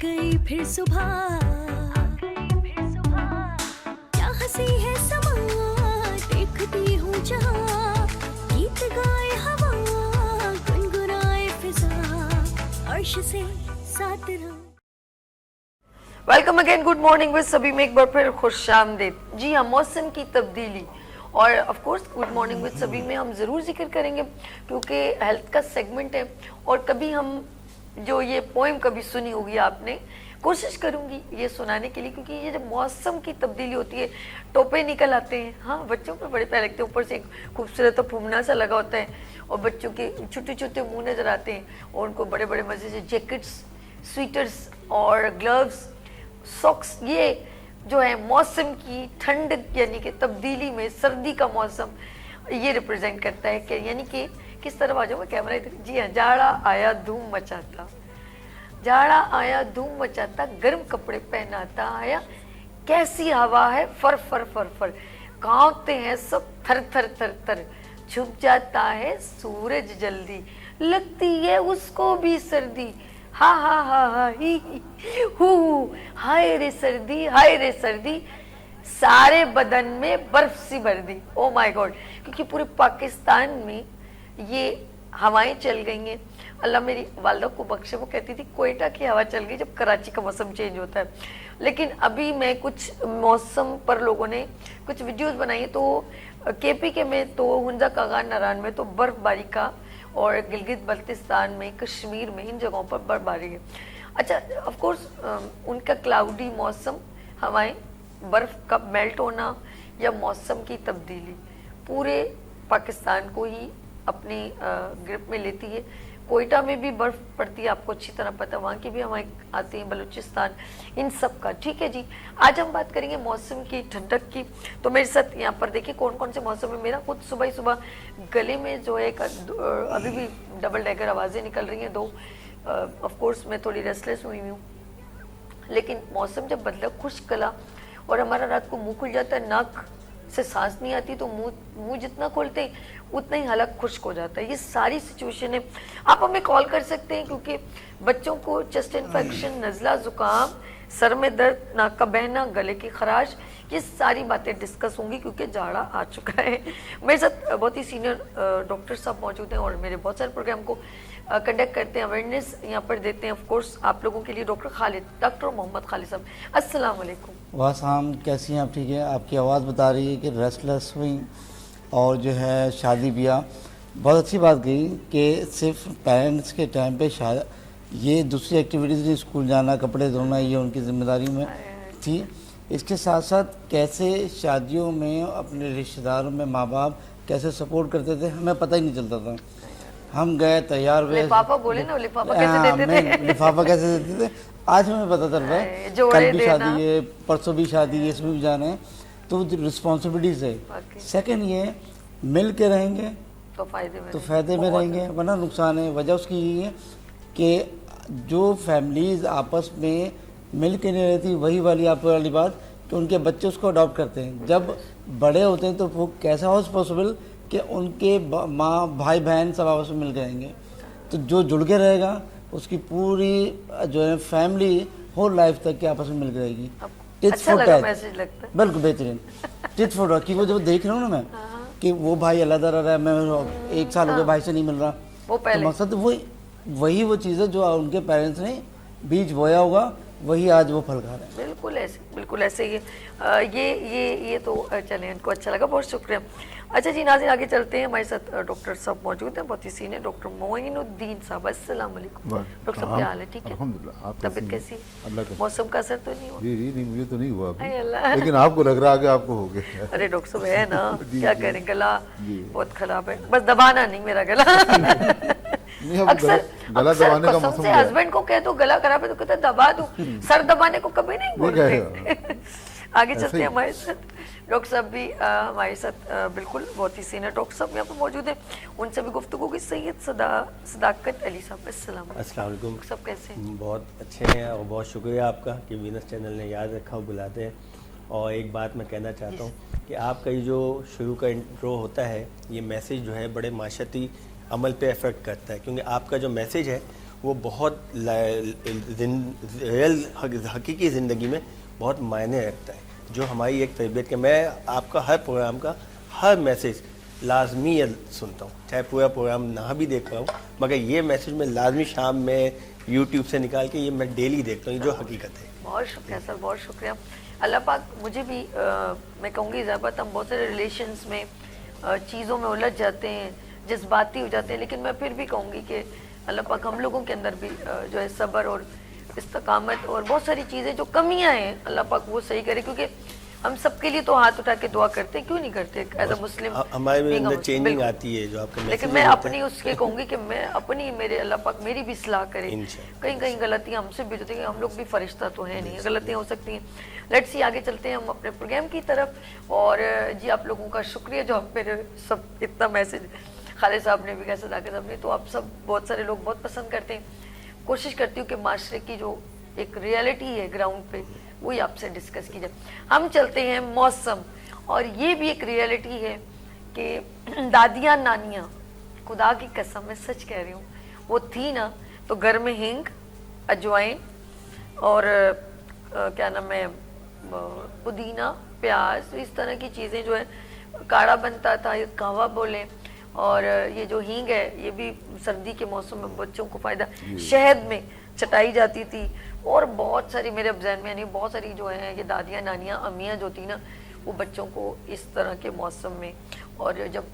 गई फिर सुबह, क्या हंसी है समा, देखती हूँ जहाँ, गीत गाए हवा, गुनगुनाए फिजा, अर्श से साथ रहो। Welcome again, good morning with सभी में एक बार फिर खुशामदीद। जी हाँ, मौसम की तब्दीली और of course good morning with सभी में हम ज़रूर जिक्र करेंगे क्योंकि हेल्थ का सेगमेंट है। और कभी हम जो ये पोएम कभी सुनी होगी आपने, कोशिश करूंगी ये सुनाने के लिए, क्योंकि ये जब मौसम की तब्दीली होती है टोपे निकल आते हैं। हाँ, बच्चों पे बड़े प्यारे लगते हैं, ऊपर से एक खूबसूरत फूमना सा लगा होता है और बच्चों के छोटे छोटे मुँह नज़र आते हैं और उनको बड़े बड़े मज़े से जैकेट्स, स्वेटर्स और ग्लव्स, सॉक्स, ये जो है मौसम की ठंड यानी कि तब्दीली में सर्दी का मौसम ये रिप्रेजेंट करता है कि यानी कि किस तरह आ जाऊँगा कैमरा इधर। जी हाँ, जाड़ा आया धूम मचाता, जाड़ा आया धूम मचाता, गर्म कपड़े पहनाता आया, कैसी हवा है फर फर फर फर, कांपते हैं सब थर थर थर थर, छुप जाता है सूरज जल्दी, लगती है उसको भी सर्दी, हा हा हा हा ही हु, हाय रे सर्दी, हाय रे सर्दी, सारे बदन में बर्फ सी भर दी। ओ माय गॉड, क्योंकि पूरे पाकिस्तान में ये हवाएं चल गई हैं। अल्लाह मेरी वालदा को बख्शे, वो कहती थी कोयटा की हवा चल गई जब कराची का मौसम चेंज होता है। लेकिन अभी मैं कुछ मौसम पर लोगों ने कुछ वीडियोस बनाई, तो केपी के में तो हुंजा कागान नारायण में तो बर्फबारी का, और गिलगित बल्तिस्तान में, कश्मीर में, इन जगहों पर बर्फबारी है। अच्छा, ऑफ कोर्स उनका क्लाउडी मौसम, हवाएं, बर्फ का मेल्ट होना या मौसम की तब्दीली पूरे पाकिस्तान को ही अपनी ग्रिप में लेती है। कोयटा में भी बर्फ पड़ती है, आपको अच्छी तरह पता है, वहाँ की भी हवाएं आती हैं, बलूचिस्तान, इन सब का। ठीक है जी, आज हम बात करेंगे मौसम की, ठंडक की। तो मेरे साथ यहाँ पर देखिए कौन कौन से मौसम है। मेरा खुद सुबह ही सुबह गले में जो है अभी भी डबल डैगर आवाज़ें निकल रही हैं दो। ऑफ कोर्स मैं थोड़ी रेस्टलेस हुई हूँ, लेकिन मौसम जब बदला, खुश्क गला, और हमारा रात को मुंह खुल जाता है, नाक से सांस नहीं आती, तो मुंह जितना खोलते हैं उतना ही हलक खुश्क हो जाता है। ये सारी सिचुएशन है। आप हमें कॉल कर सकते हैं क्योंकि बच्चों को चेस्ट इन्फेक्शन, नज़ला, जुकाम, सर में दर्द, नाक का बहना, गले की खराश, ये सारी बातें डिस्कस होंगी क्योंकि जाड़ा आ चुका है। मेरे साथ बहुत ही सीनियर डॉक्टर साहब मौजूद हैं और मेरे बहुत सारे प्रोग्राम को कंडक्ट करते हैं, अवेयरनेस यहाँ पर देते हैं ऑफ कोर्स आप लोगों के लिए। डॉक्टर मोहम्मद खालिद साहब, अस्सलाम वालेकुम। वाह साहब, कैसी हैं आप? ठीक है, आपकी आवाज़ बता रही है कि रेस्टलेस हुई और जो है शादी ब्याह। बहुत अच्छी बात कही कि सिर्फ पेरेंट्स के टाइम पे ये दूसरी एक्टिविटीज़ नहीं, स्कूल जाना, कपड़े धोना, ये उनकी जिम्मेदारी में थी। इसके साथ साथ कैसे शादियों में अपने रिश्तेदारों में माँ बाप कैसे सपोर्ट करते थे, हमें पता ही नहीं चलता था। हम गए, तैयार हुए, लिफाफा बोले ना, लिफाफा कैसे देते थे? लिफाफा कैसे देते थे आज हमें पता चल रहा है। कल भी शादी है, परसों भी शादी है, इसमें भी जाना है, तो रिस्पॉन्सिबिलिटीज है। सेकंड ये मिल के रहेंगे तो फायदे में रहेंगे, वरना नुकसान है। वजह उसकी ये है कि जो फैमिलीज आपस में मिल के नहीं रहती, वही वाली आप वाली बात कि उनके बच्चे उसको अडॉप्ट करते हैं। जब बड़े होते हैं तो वो कैसा हो पॉसिबल कि उनके माँ, भाई, बहन सब आपस में मिल के रहेंगे। तो जो जुड़ के रहेगा उसकी पूरी जो है फैमिली होल लाइफ तक के आपस में मिल के रहेगी। अच्छा लगा, मैसेज लगता है बिल्कुल बेहतरीन। टिट फॉर टैट की वो जब देख रहा हूँ ना मैं कि वो भाई अलग रह रहा है, मैं 1 साल हो गया भाई से नहीं मिल रहा, वो पहले तो मकसद वही वो चीज़ है जो उनके पेरेंट्स ने बीज बोया होगा, वही आज वो फल खा रहे हैं। बिल्कुल ऐसे ही ये तो चलें, इनको अच्छा लगा, बहुत शुक्रिया। अच्छा जी नाज़रीन, आगे चलते हैं। हमारे साथ डॉक्टर साहब मौजूद हैं, बहुत ही सीनियर डॉक्टर मोइनुद्दीन साहब, अस्सलाम वालेकुम। डॉक्टर साहब क्या हाल है? ठीक है, अल्हम्दुलिल्लाह। तबीयत कैसी? मौसम का असर तो नहीं हुआ? जी नहीं, मुझे तो नहीं हुआ अरे अभी, अल्लाह। लेकिन आपको लग रहा है कि आपको हो गया। अरे डॉक्टर साहब है ना, क्या करें, गला बहुत खराब है, बस दबाना नहीं मेरा गला। अक्सर दबाने का कसम मौसम से हस्बैंड को कह दो गला खराब है तो कहते दबा दूं, सर दबाने को कभी नहीं बोलते। आगे चलते हैं हमारे साथ डॉक्टर साहब भी हमारे साथ बिल्कुल बहुत ही सीनियर डॉक्टर साहब यहाँ पर मौजूद हैं, उनसे भी गुफ्तगू की। सैयद सदाकत अली साहब, अस्सलाम वालेकुम। सब कैसे हैं? बहुत अच्छे हैं और बहुत शुक्रिया आपका कि वीनस चैनल ने याद रखा और बुलाते हैं। और एक बात मैं कहना चाहता हूँ कि आपका ये जो शुरू का इंट्रो होता है, ये मैसेज जो है बड़े माशरती अमल पे इफ़ेक्ट करता है, क्योंकि आपका जो मैसेज है वो बहुत रियल हकीकी ज़िंदगी में बहुत मायने रखता है। जो हमारी एक तरबियत के, मैं आपका हर प्रोग्राम का हर मैसेज लाजमी सुनता हूँ, चाहे पूरा प्रोग्राम ना भी देख रहा हूँ, मगर ये मैसेज मैं लाजमी शाम में यूट्यूब से निकाल के ये मैं डेली देखता हूँ, ये जो हकीकत है। बहुत शुक्रिया सर, बहुत शुक्रिया। अल्लाह पाक मुझे भी मैं कहूँगी ज़्यादातर हम बहुत सारे रिलेशंस में चीज़ों में उलझ जाते हैं, जज्बाती हो जाते हैं, लेकिन मैं फिर भी कहूँगी कि अल्लाह पाक हम लोगों के अंदर भी जो है सब्र और इस्तकामत और बहुत सारी चीज़ें जो कमियां हैं अल्लाह पाक वो सही करे, क्योंकि हम सबके लिए तो हाथ उठा के दुआ करते हैं, क्यों नहीं करते एज अ मुस्लिम। हमारे अंदर चेंजिंग आती है जो आपके, लेकिन मैं अपनी उसके कहूँगी कि मैं अपनी, मेरे अल्लाह पाक मेरी भी इस्लाह करे। कहीं कहीं गलतियाँ हमसे भी होती हैं, हम लोग भी फरिश्ता तो है नहीं, गलतियाँ हो सकती हैं। लेट्स सी, आगे चलते हैं हम अपने प्रोग्राम की तरफ। और जी आप लोगों का शुक्रिया जो आप मेरे सब इतना मैसेज, खालिद साहब ने भी कहा, सदाकत साहब ने, तो आप सब बहुत सारे लोग बहुत पसंद करते हैं। कोशिश करती हूँ कि माशरे की जो एक रियलिटी है ग्राउंड पे वही आपसे डिस्कस की जाए। हम चलते हैं मौसम, और ये भी एक रियलिटी है कि दादियाँ नानियाँ, खुदा की कसम मैं सच कह रही हूँ, वो थी ना तो घर में हींग, अजवाइन और क्या नाम है, पुदीना, प्याज, इस तरह की चीज़ें जो है काढ़ा बनता था, ये कहवा बोले। और ये जो हींग है ये भी सर्दी के मौसम में बच्चों को फ़ायदा, शहद में चटाई जाती थी। और बहुत सारी मेरे जहन में यानी बहुत सारी जो है ये दादियाँ नानियाँ अम्मियाँ जो थी ना, वो बच्चों को इस तरह के मौसम में, और जब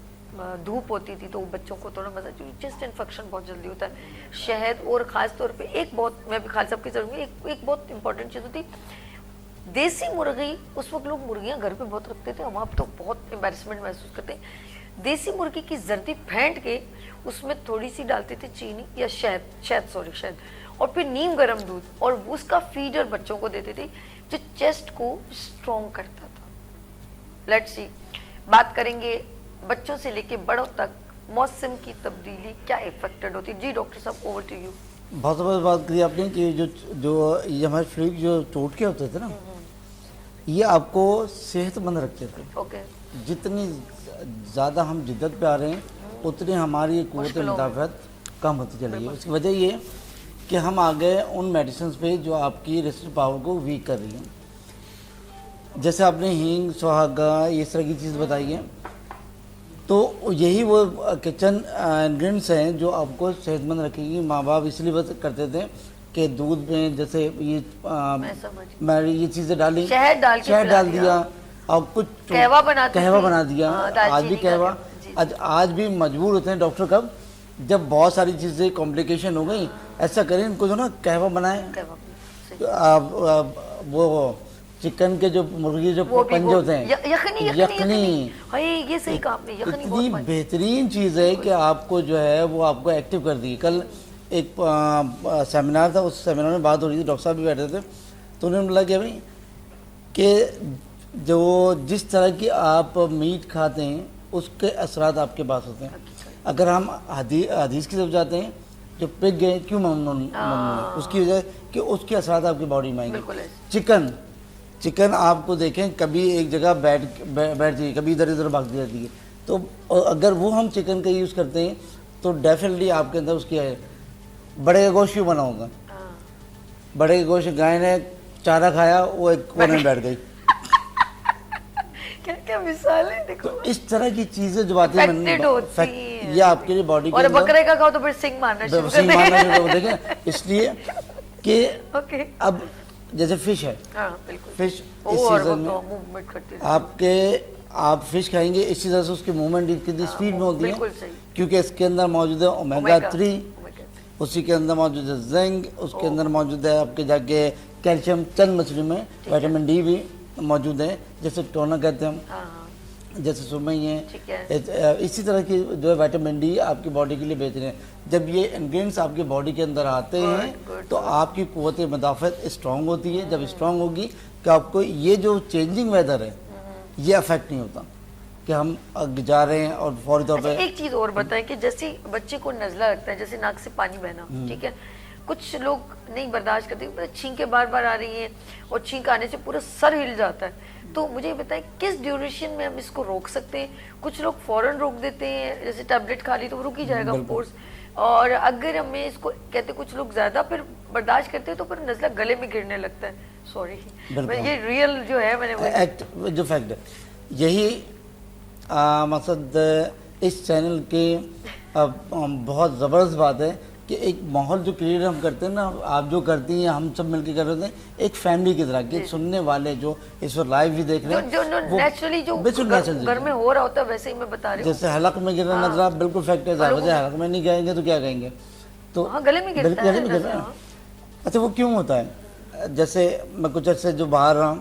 धूप होती थी तो वो बच्चों को थोड़ा मजा, क्योंकि चेस्ट इन्फेक्शन बहुत जल्दी होता है, शहद। और ख़ास तौर पे एक बहुत, मैं भी खालिद साहब की जरूर एक बहुत इंपॉर्टेंट चीज़ होती, देसी मुर्गी। उस वक्त लोग मुर्गियाँ घर पे बहुत रखते थे, हम आप तो बहुत एम्बेरसमेंट महसूस करते हैं। देसी मुर्गी की जर्दी फेंट के उसमें थोड़ी सी डालते थे चीनी या शहद, और फिर नीम गर्म दूध, और उसका फीडर बच्चों को देते थे जो चेस्ट को स्ट्रॉन्ग करता था। लेट्स सी, बात करेंगे बच्चों से लेके बड़ों तक मौसम की तब्दीली क्या इफेक्टेड होती है। जी डॉक्टर साहब, ओवर टू यू। बहुत बात करी आपने कि जो ये हमारे शरीर जो टोटके होते थे ना, ये आपको सेहतमंद रखते थे। ओके। जितनी ज़्यादा हम जिद्दत पे आ रहे हैं उतनी हमारी क़ुव्वत मुदाफ़अत कम होती चली है। उसकी वजह ये कि हम आ गए उन मेडिसिन पे जो आपकी रेसिस्टेंस पावर को वीक कर रही हैं। जैसे आपने हींग, सुहागा, ये तरह की चीज़ बताई है, तो यही वो किचन इंग्रेडिएंट्स हैं जो आपको सेहतमंद रखेगी। माँ बाप इसलिए बस करते थे कि दूध में जैसे मैं ये चीज़ें डाली, शहद डाल दिया और कुछ कहवा बना दिया। आज भी कहवा, आज भी मजबूर होते हैं डॉक्टर कब, जब बहुत सारी चीज़ें कॉम्प्लिकेशन हो गई, ऐसा करें इनको जो ना कहवा बनाएं। वो चिकन के जो मुर्गी जो पंजे होते हैं, यखनी, ये सही कहा आपने, यखनी इतनी बेहतरीन चीज़ है कि आपको जो है वो आपको एक्टिव कर दी। कल एक सेमिनार था, उस सेमिनार में बात हो रही थी, डॉक्टर साहब भी बैठे थे, तो उन्होंने बोला कि भाई कि जो जिस तरह की आप मीट खाते हैं उसके असरात आपके पास होते हैं। अगर हम हदीस की तरफ जाते हैं, जो पिग गए क्यों ममनून है, उसकी वजह कि उसके असरात आपकी बॉडी में आएंगे। चिकन आपको देखें कभी एक जगह बैठ जाइए, कभी इधर इधर भागती रहती है, तो अगर वो हम चिकन का यूज़ करते हैं तो डेफिनेटली आपके अंदर उसकी है। बड़े का गोश्त क्यों बना होगा, बड़े के गोश्त गाय ने चारा खाया, वो एक कोने में बैठ गई। क्या मिसाल है, देखो तो इस तरह की चीजें जो आती है ये आपके लिए बॉडी और बकरे का खाओ तो फिर सिंग मारना शुरू कर देखें, इसलिए कि अब जैसे फिश है, फिश इस सीजन में आप फिश खाएंगे, इसी तरह से उसकी मूवमेंट कितनी स्पीड में होती है, क्योंकि इसके अंदर मौजूद है ओमेगा 3, उसी के अंदर मौजूद है जिंक, उसके अंदर मौजूद है आपके जाके कैल्शियम, चंद मछली में विटामिन डी भी मौजूद है, जैसे टोना कहते हैं हम, जैसे सुरमई है, इसी तरह की जो है विटामिन डी आपकी बॉडी के लिए बेहतरीन है। जब ये इंग्रेडिएंट्स आपकी बॉडी के अंदर आते हैं तो आपकी क़ुव्वत मुदाफ़अत स्ट्रॉन्ग होती है। जब स्ट्रॉन्ग होगी कि आपको ये जो चेंजिंग वेदर है ये अफेक्ट नहीं होता कि हम जा रहे हैं और फौरी तौर पर। एक चीज़ और बताएं कि जैसे बच्चे को नज़ला लगता है, जैसे नाक से पानी बहना, ठीक है, कुछ लोग नहीं बर्दाश्त करते, छींकें बार बार आ रही हैं और छींक आने से पूरा सर हिल जाता है, तो मुझे बताएं किस ड्यूरेशन में हम इसको रोक सकते हैं। कुछ लोग फौरन रोक देते हैं, जैसे टैबलेट खा ली तो रुक ही जाएगा ऑफ कोर्स, और अगर हमें इसको कहते कुछ लोग ज्यादा फिर बर्दाश्त करते हैं तो फिर नज़ला गले में गिरने लगता है। सॉरी, ये रियल जो है मैंने एक्ट जो फैक्ट है यही मकसद इस चैनल के बहुत ज़बरदस्त बात है कि एक माहौल जो क्रिएट हम करते हैं ना, आप जो करती हैं हम सब मिलकर कर रहे हैं, एक फैमिली की तरह कि सुनने वाले जो इस वक्त लाइव भी देख रहे हैं जो नेचुरली जो घर में हो रहा होता है वैसे ही मैं बता रही हूँ। जैसे हलक में गिरना नजर आप बिल्कुल फैक्ट है, हलक में नहीं गाएंगे तो क्या कहेंगे, तो गले में गिरता है। अच्छा वो क्यों होता है? जैसे मैं कुछ अर्से जो बाहर रहा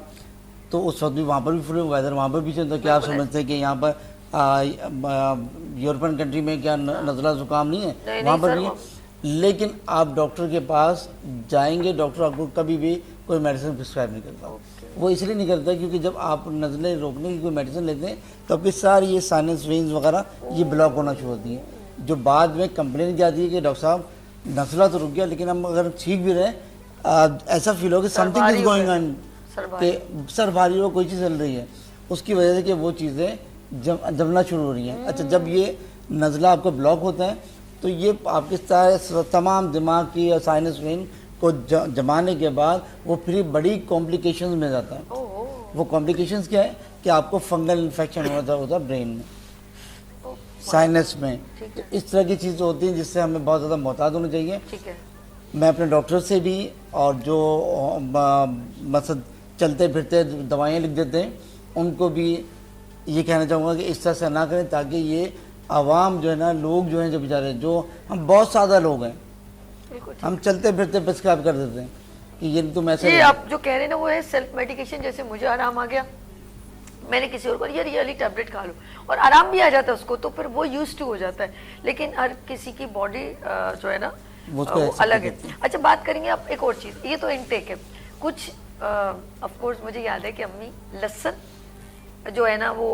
तो उस वक्त भी वहाँ पर भी फ्लू वेदर वहाँ पर भी चलता, क्या आप समझते हैं कि यहाँ पर यूरोपियन कंट्री में क्या नज़ला जुकाम नहीं है? वहाँ पर नहीं है। लेकिन आप डॉक्टर के पास जाएंगे, डॉक्टर आपको कभी भी कोई मेडिसिन प्रिस्क्राइब नहीं करता। वो इसलिए नहीं करता क्योंकि जब आप नज़लें रोकने की कोई मेडिसिन लेते हैं तो आपकी सारी ये साइनस वेन्स वगैरह ये ब्लॉक होना शुरू होती हैं, जो बाद में कंप्लेन जाती है कि डॉक्टर साहब नज़ला तो रुक गया लेकिन हम अगर ठीक भी रहे ऐसा फील हो कि समथिंग इज गोइंग ऑन, कि सर भारी हो, कोई चीज़ चल रही है, उसकी वजह से कि वो चीज़ें जमना शुरू हो रही हैं। अच्छा, जब ये नज़ला आपको ब्लॉक होता है तो ये आपके तमाम दिमाग की और साइनस वेन को जमाने के बाद वो फिर बड़ी कॉम्प्लिकेशंस में जाता है। वो कॉम्प्लिकेशंस क्या है कि आपको फंगल इन्फेक्शन होता है ब्रेन में, साइनस में। तो इस तरह की चीज़ें होती हैं जिससे हमें बहुत ज़्यादा मोहतात होना चाहिए। मैं अपने डॉक्टर से भी और जो मतलब चलते फिरते दवाइयाँ लिख देते हैं उनको भी ये कहना चाहूँगा कि इस तरह से ना करें ताकि ये आवाम जो है ना, लोग जो हैं जो बेचारे, जो हम बहुत सादा लोग हैं, हम चलते फिरते प्रिस्क्राइब कर देते हैं कि ये तुम ऐसे। ये आप जो कह रहे हैं ना वो है सेल्फ मेडिकेशन। जैसे मुझे आराम आ गया, मैंने किसी और को ये वाली टैबलेट खा लो और आराम भी आ जाता है उसको, तो फिर वो यूज टू हो जाता है। लेकिन हर किसी की बॉडी जो है ना वो अलग है। अच्छा, बात करेंगे आप एक और चीज़, ये तो इनटेक है। कुछ ऑफ कोर्स मुझे याद है कि अम्मी लहसुन जो है ना वो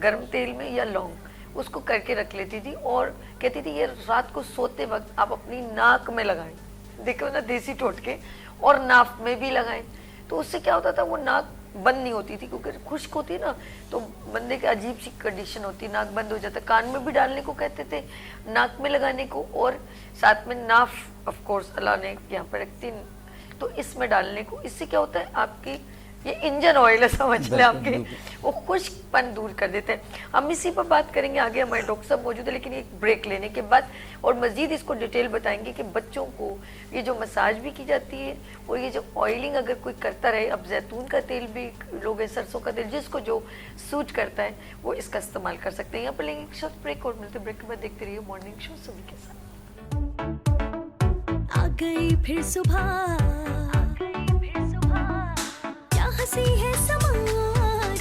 गर्म तेल में या लौंग उसको करके रख लेती थी और कहती थी ये रात को सोते वक्त आप अपनी नाक में लगाएं, देखो ना देसी टोटके, और नाक में भी लगाएं। तो उससे क्या होता था, वो नाक बंद नहीं होती थी क्योंकि खुश्क होती ना, तो बंदे की अजीब सी कंडीशन होती, नाक बंद हो जाता। कान में भी डालने को कहते थे, नाक में लगाने को, और साथ में नाफ ऑफ कोर्स अल्लाह ने यहाँ पर रखती, तो इसमें डालने को। इससे क्या होता है, आपकी ये इंजन ऑयल है समझ लें, आपके वो खुश्कपन दूर कर देते हैं। हम इसी पर बात करेंगे आगे, हमारे डॉक्टर साहब मौजूद है, लेकिन एक ब्रेक लेने के बाद और मजीद इसको डिटेल बताएंगे कि बच्चों को ये जो मसाज भी की जाती है और ये जो ऑयलिंग अगर कोई करता रहे, अब जैतून का तेल भी लोग हैं, सरसों का तेल, जिसको जो सूट करता है वो इसका इस्तेमाल कर सकते हैं। यहाँ पर लेंगे एक शॉर्ट ब्रेक और मिलते ब्रेक के बाद देखते रहिए मॉर्निंग शो सभी के साथ। आ गई फिर सुबह, हंसी है समा,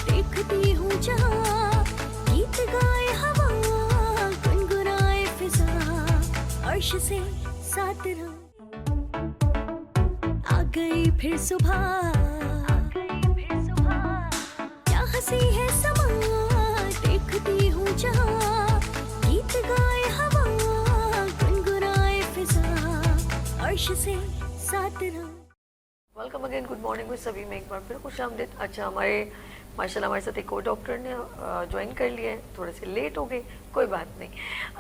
देखती हूँ जहाँ, गीत गाए हवा, गुनगुनाए फिजा, अर्श से साथ रहो। आ गई फिर सुबह, क्या हंसी है समा, देखती हूँ जहाँ, गीत गाए हवा, गुनगुनाए फिजा, अर्श से साथ रहो। वेलकम अगेन, गुड मॉर्निंग में सभी में एक बार फिर खुशामदीद। अच्छा, हमारे माशाल्लाह हमारे साथ एक और डॉक्टर ने ज्वाइन कर लिया है, थोड़े से लेट हो गए, कोई बात नहीं,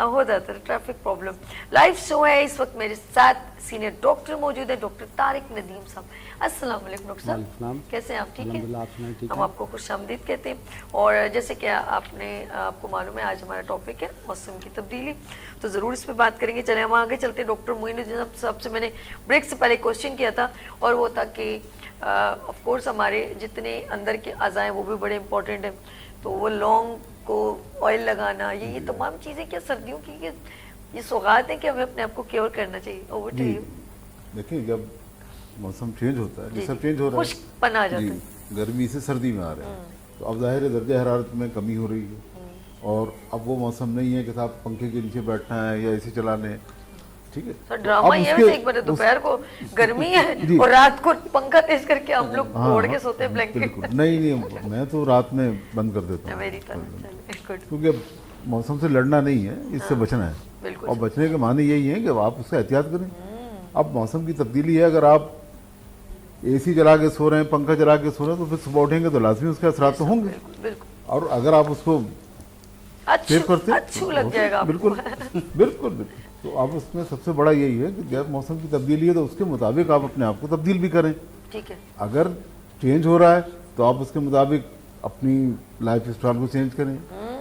हो जाता है ट्रैफिक प्रॉब्लम। लाइव शो है, इस वक्त मेरे साथ सीनियर डॉक्टर मौजूद है, डॉक्टर तारिक नदीम साहब। अस्सलाम वालेकुम डॉक्टर साहब, कैसे हैं आप? ठीक है, हम आपको खुशामदीद कहते हैं। और जैसे कि आपको मालूम है आज हमारा टॉपिक है मौसम की तब्दीली, तो ज़रूर इस पर बात करेंगे। चले हम आगे चलते हैं। डॉक्टर मोइनुद्दीन साहब से मैंने ब्रेक से पहले क्वेश्चन किया था और वो था कि ऑफ कोर्स हमारे जितने अंदर के अज़ाएँ वो भी बड़े इंपॉर्टेंट हैं, तो वो लौंग को ऑयल लगाना, ये तमाम चीज़ें क्या सर्दियों की ये सौगात है कि हमें अपने आप को केयर करना चाहिए। Over to you. देखिए, जब मौसम चेंज होता है, सब चेंज हो रहा है, खुश्कपन आ जाता है, गर्मी से सर्दी में आ रहे हैं, तो अब जाहिर है दर्जा हरारत में कमी हो रही है और अब वो मौसम नहीं है कि साहब पंखे के नीचे बैठना है या एसी चलाने, ठीक है। सर ड्रामा ये है, एक बार दोपहर को गर्मी है और रात को पंखा तेज करके हम लोग ओढ़ के सोते हैं ब्लैंकेट। नहीं, मैं तो रात में बंद कर देता हूँ क्योंकि अब मौसम से लड़ना नहीं है, इससे बचना है, और बचने के माने यही है कि आप उसका एहतियात करें। अब मौसम की तब्दीली है, अगर आप एसी चला के सो रहे हैं, पंखा चला के सो रहे हैं, तो फिर सुबह उठेंगे तो लाजमी उसके असरात तो होंगे, और अगर आप उसको सेव करते हैं अच्छू लग जाएगा बिल्कुल बिल्कुल। तो अब उसमें सबसे बड़ा यही है कि जब मौसम की तब्दीली है तो उसके मुताबिक आप अपने आप को तब्दील भी करें। ठीक है। अगर चेंज हो रहा है तो आप उसके मुताबिक अपनी लाइफ स्टाइल को चेंज करें,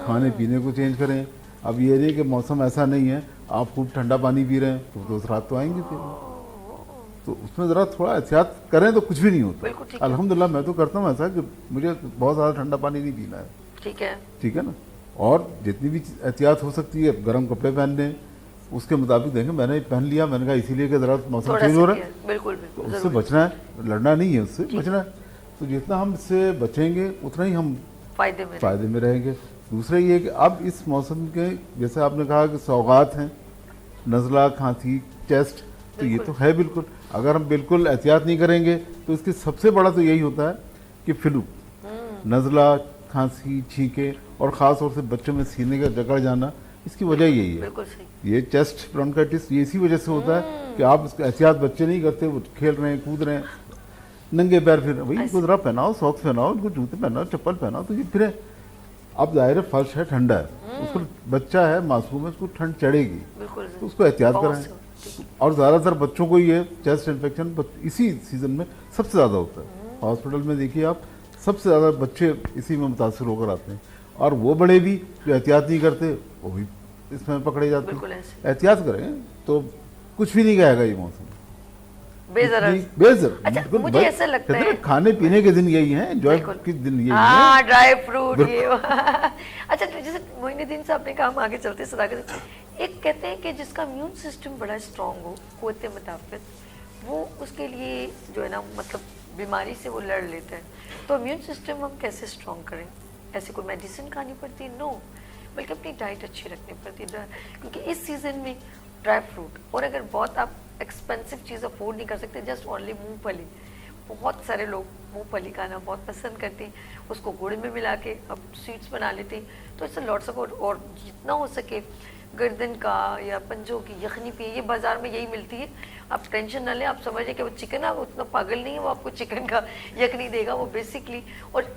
खाने पीने को चेंज करें। अब ये नहीं कि मौसम ऐसा नहीं है, आप खूब ठंडा पानी पी रहे हैं तो उस रात तो आएंगे फिर, तो उसमें ज़रा थोड़ा एहतियात करें तो कुछ भी नहीं होता। अल्हम्दुलिल्लाह मैं तो करता हूँ ऐसा कि मुझे बहुत ज़्यादा ठंडा पानी नहीं पीना है। ठीक है ना। और जितनी भी एहतियात हो सकती है, गर्म कपड़े पहनने, उसके मुताबिक देखें। मैंने पहन लिया, मैंने कहा इसीलिए कि ज़रा मौसम चेंज हो रहा है, बिल्कुल तो उससे बचना है, लड़ना नहीं है, उससे बचना है। तो जितना हम इससे बचेंगे उतना ही हम फायदे में रहेंगे। दूसरा ये कि अब इस मौसम के, जैसे आपने कहा कि सौगात हैं, नज़ला, खांसी, चेस्ट, तो ये तो है बिल्कुल। अगर हम बिल्कुल एहतियात नहीं करेंगे तो इसके सबसे बड़ा तो यही होता है कि फ्लू, नज़ला, खांसी, छींके, और ख़ास तौर से बच्चों में सीने का जकड़ जाना, इसकी वजह यही है। ये चेस्ट ब्रोंकाइटिस ये इसी वजह से होता है कि आप इसका एहतियात बच्चे नहीं करते, वो खेल रहे हैं, कूद रहे हैं, नंगे पैर फिर भाई इनको ज़रा पहनाओ, सॉक्स पहनाओ, इनको जूते पहनाओ, चप्पल पहनाओ, तो ये फिर अब दायरे फर्श है, ठंडा है, उसको बच्चा है, मासूम है, उसको ठंड चढ़ेगी, तो उसको एहतियात कराएं। और ज़्यादातर बच्चों को ये चेस्ट इन्फेक्शन इसी सीज़न में सबसे ज़्यादा होता है। हॉस्पिटल में देखिए आप, सबसे ज़्यादा बच्चे इसी में मुतासर होकर आते हैं, और वो बड़े भी जो एहतियात नहीं करते वो भी इसमें पकड़े जाते हैं। एहतियात करें तो कुछ भी नहीं कहेगा ये मौसम, बेजर। अच्छा, मुझे ऐसा लगता है खाने पीने के दिन यही है, एंजॉय के दिन यही है, ड्राई फ्रूट ये अच्छा, जैसे मोइनुद्दीन साहब ने कहा, हम आगे चलते सदाकत, एक कहते हैं कि जिसका इम्यून सिस्टम बड़ा स्ट्रांग हो, क़ुव्वत मुदाफ़त, वो उसके लिए जो है ना, मतलब बीमारी से वो लड़ लेता है। तो इम्यून सिस्टम हम कैसे स्ट्रांग करें? ऐसे कोई मेडिसिन खानी पड़ती? नो, बल्कि अपनी डाइट अच्छी रखनी पड़ती है, क्योंकि इस सीज़न में ड्राई फ्रूट, और अगर बहुत आप एक्सपेंसिव चीज़ अफोर्ड नहीं कर सकते, जस्ट ओनली मूंगफली, बहुत सारे लोग मूंगफली खाना बहुत पसंद करते हैं, उसको गुड़ में मिला के अब स्वीट्स बना लेते हैं, तो इससे लौट सको। और जितना हो सके गर्दन का या पंजों की यखनी पिए, ये बाज़ार में यही मिलती है, आप टेंशन ना लें, आप समझें कि वो चिकन, आप उतना पागल नहीं है, वो आपको चिकन का यखनी देगा, वो बेसिकली, और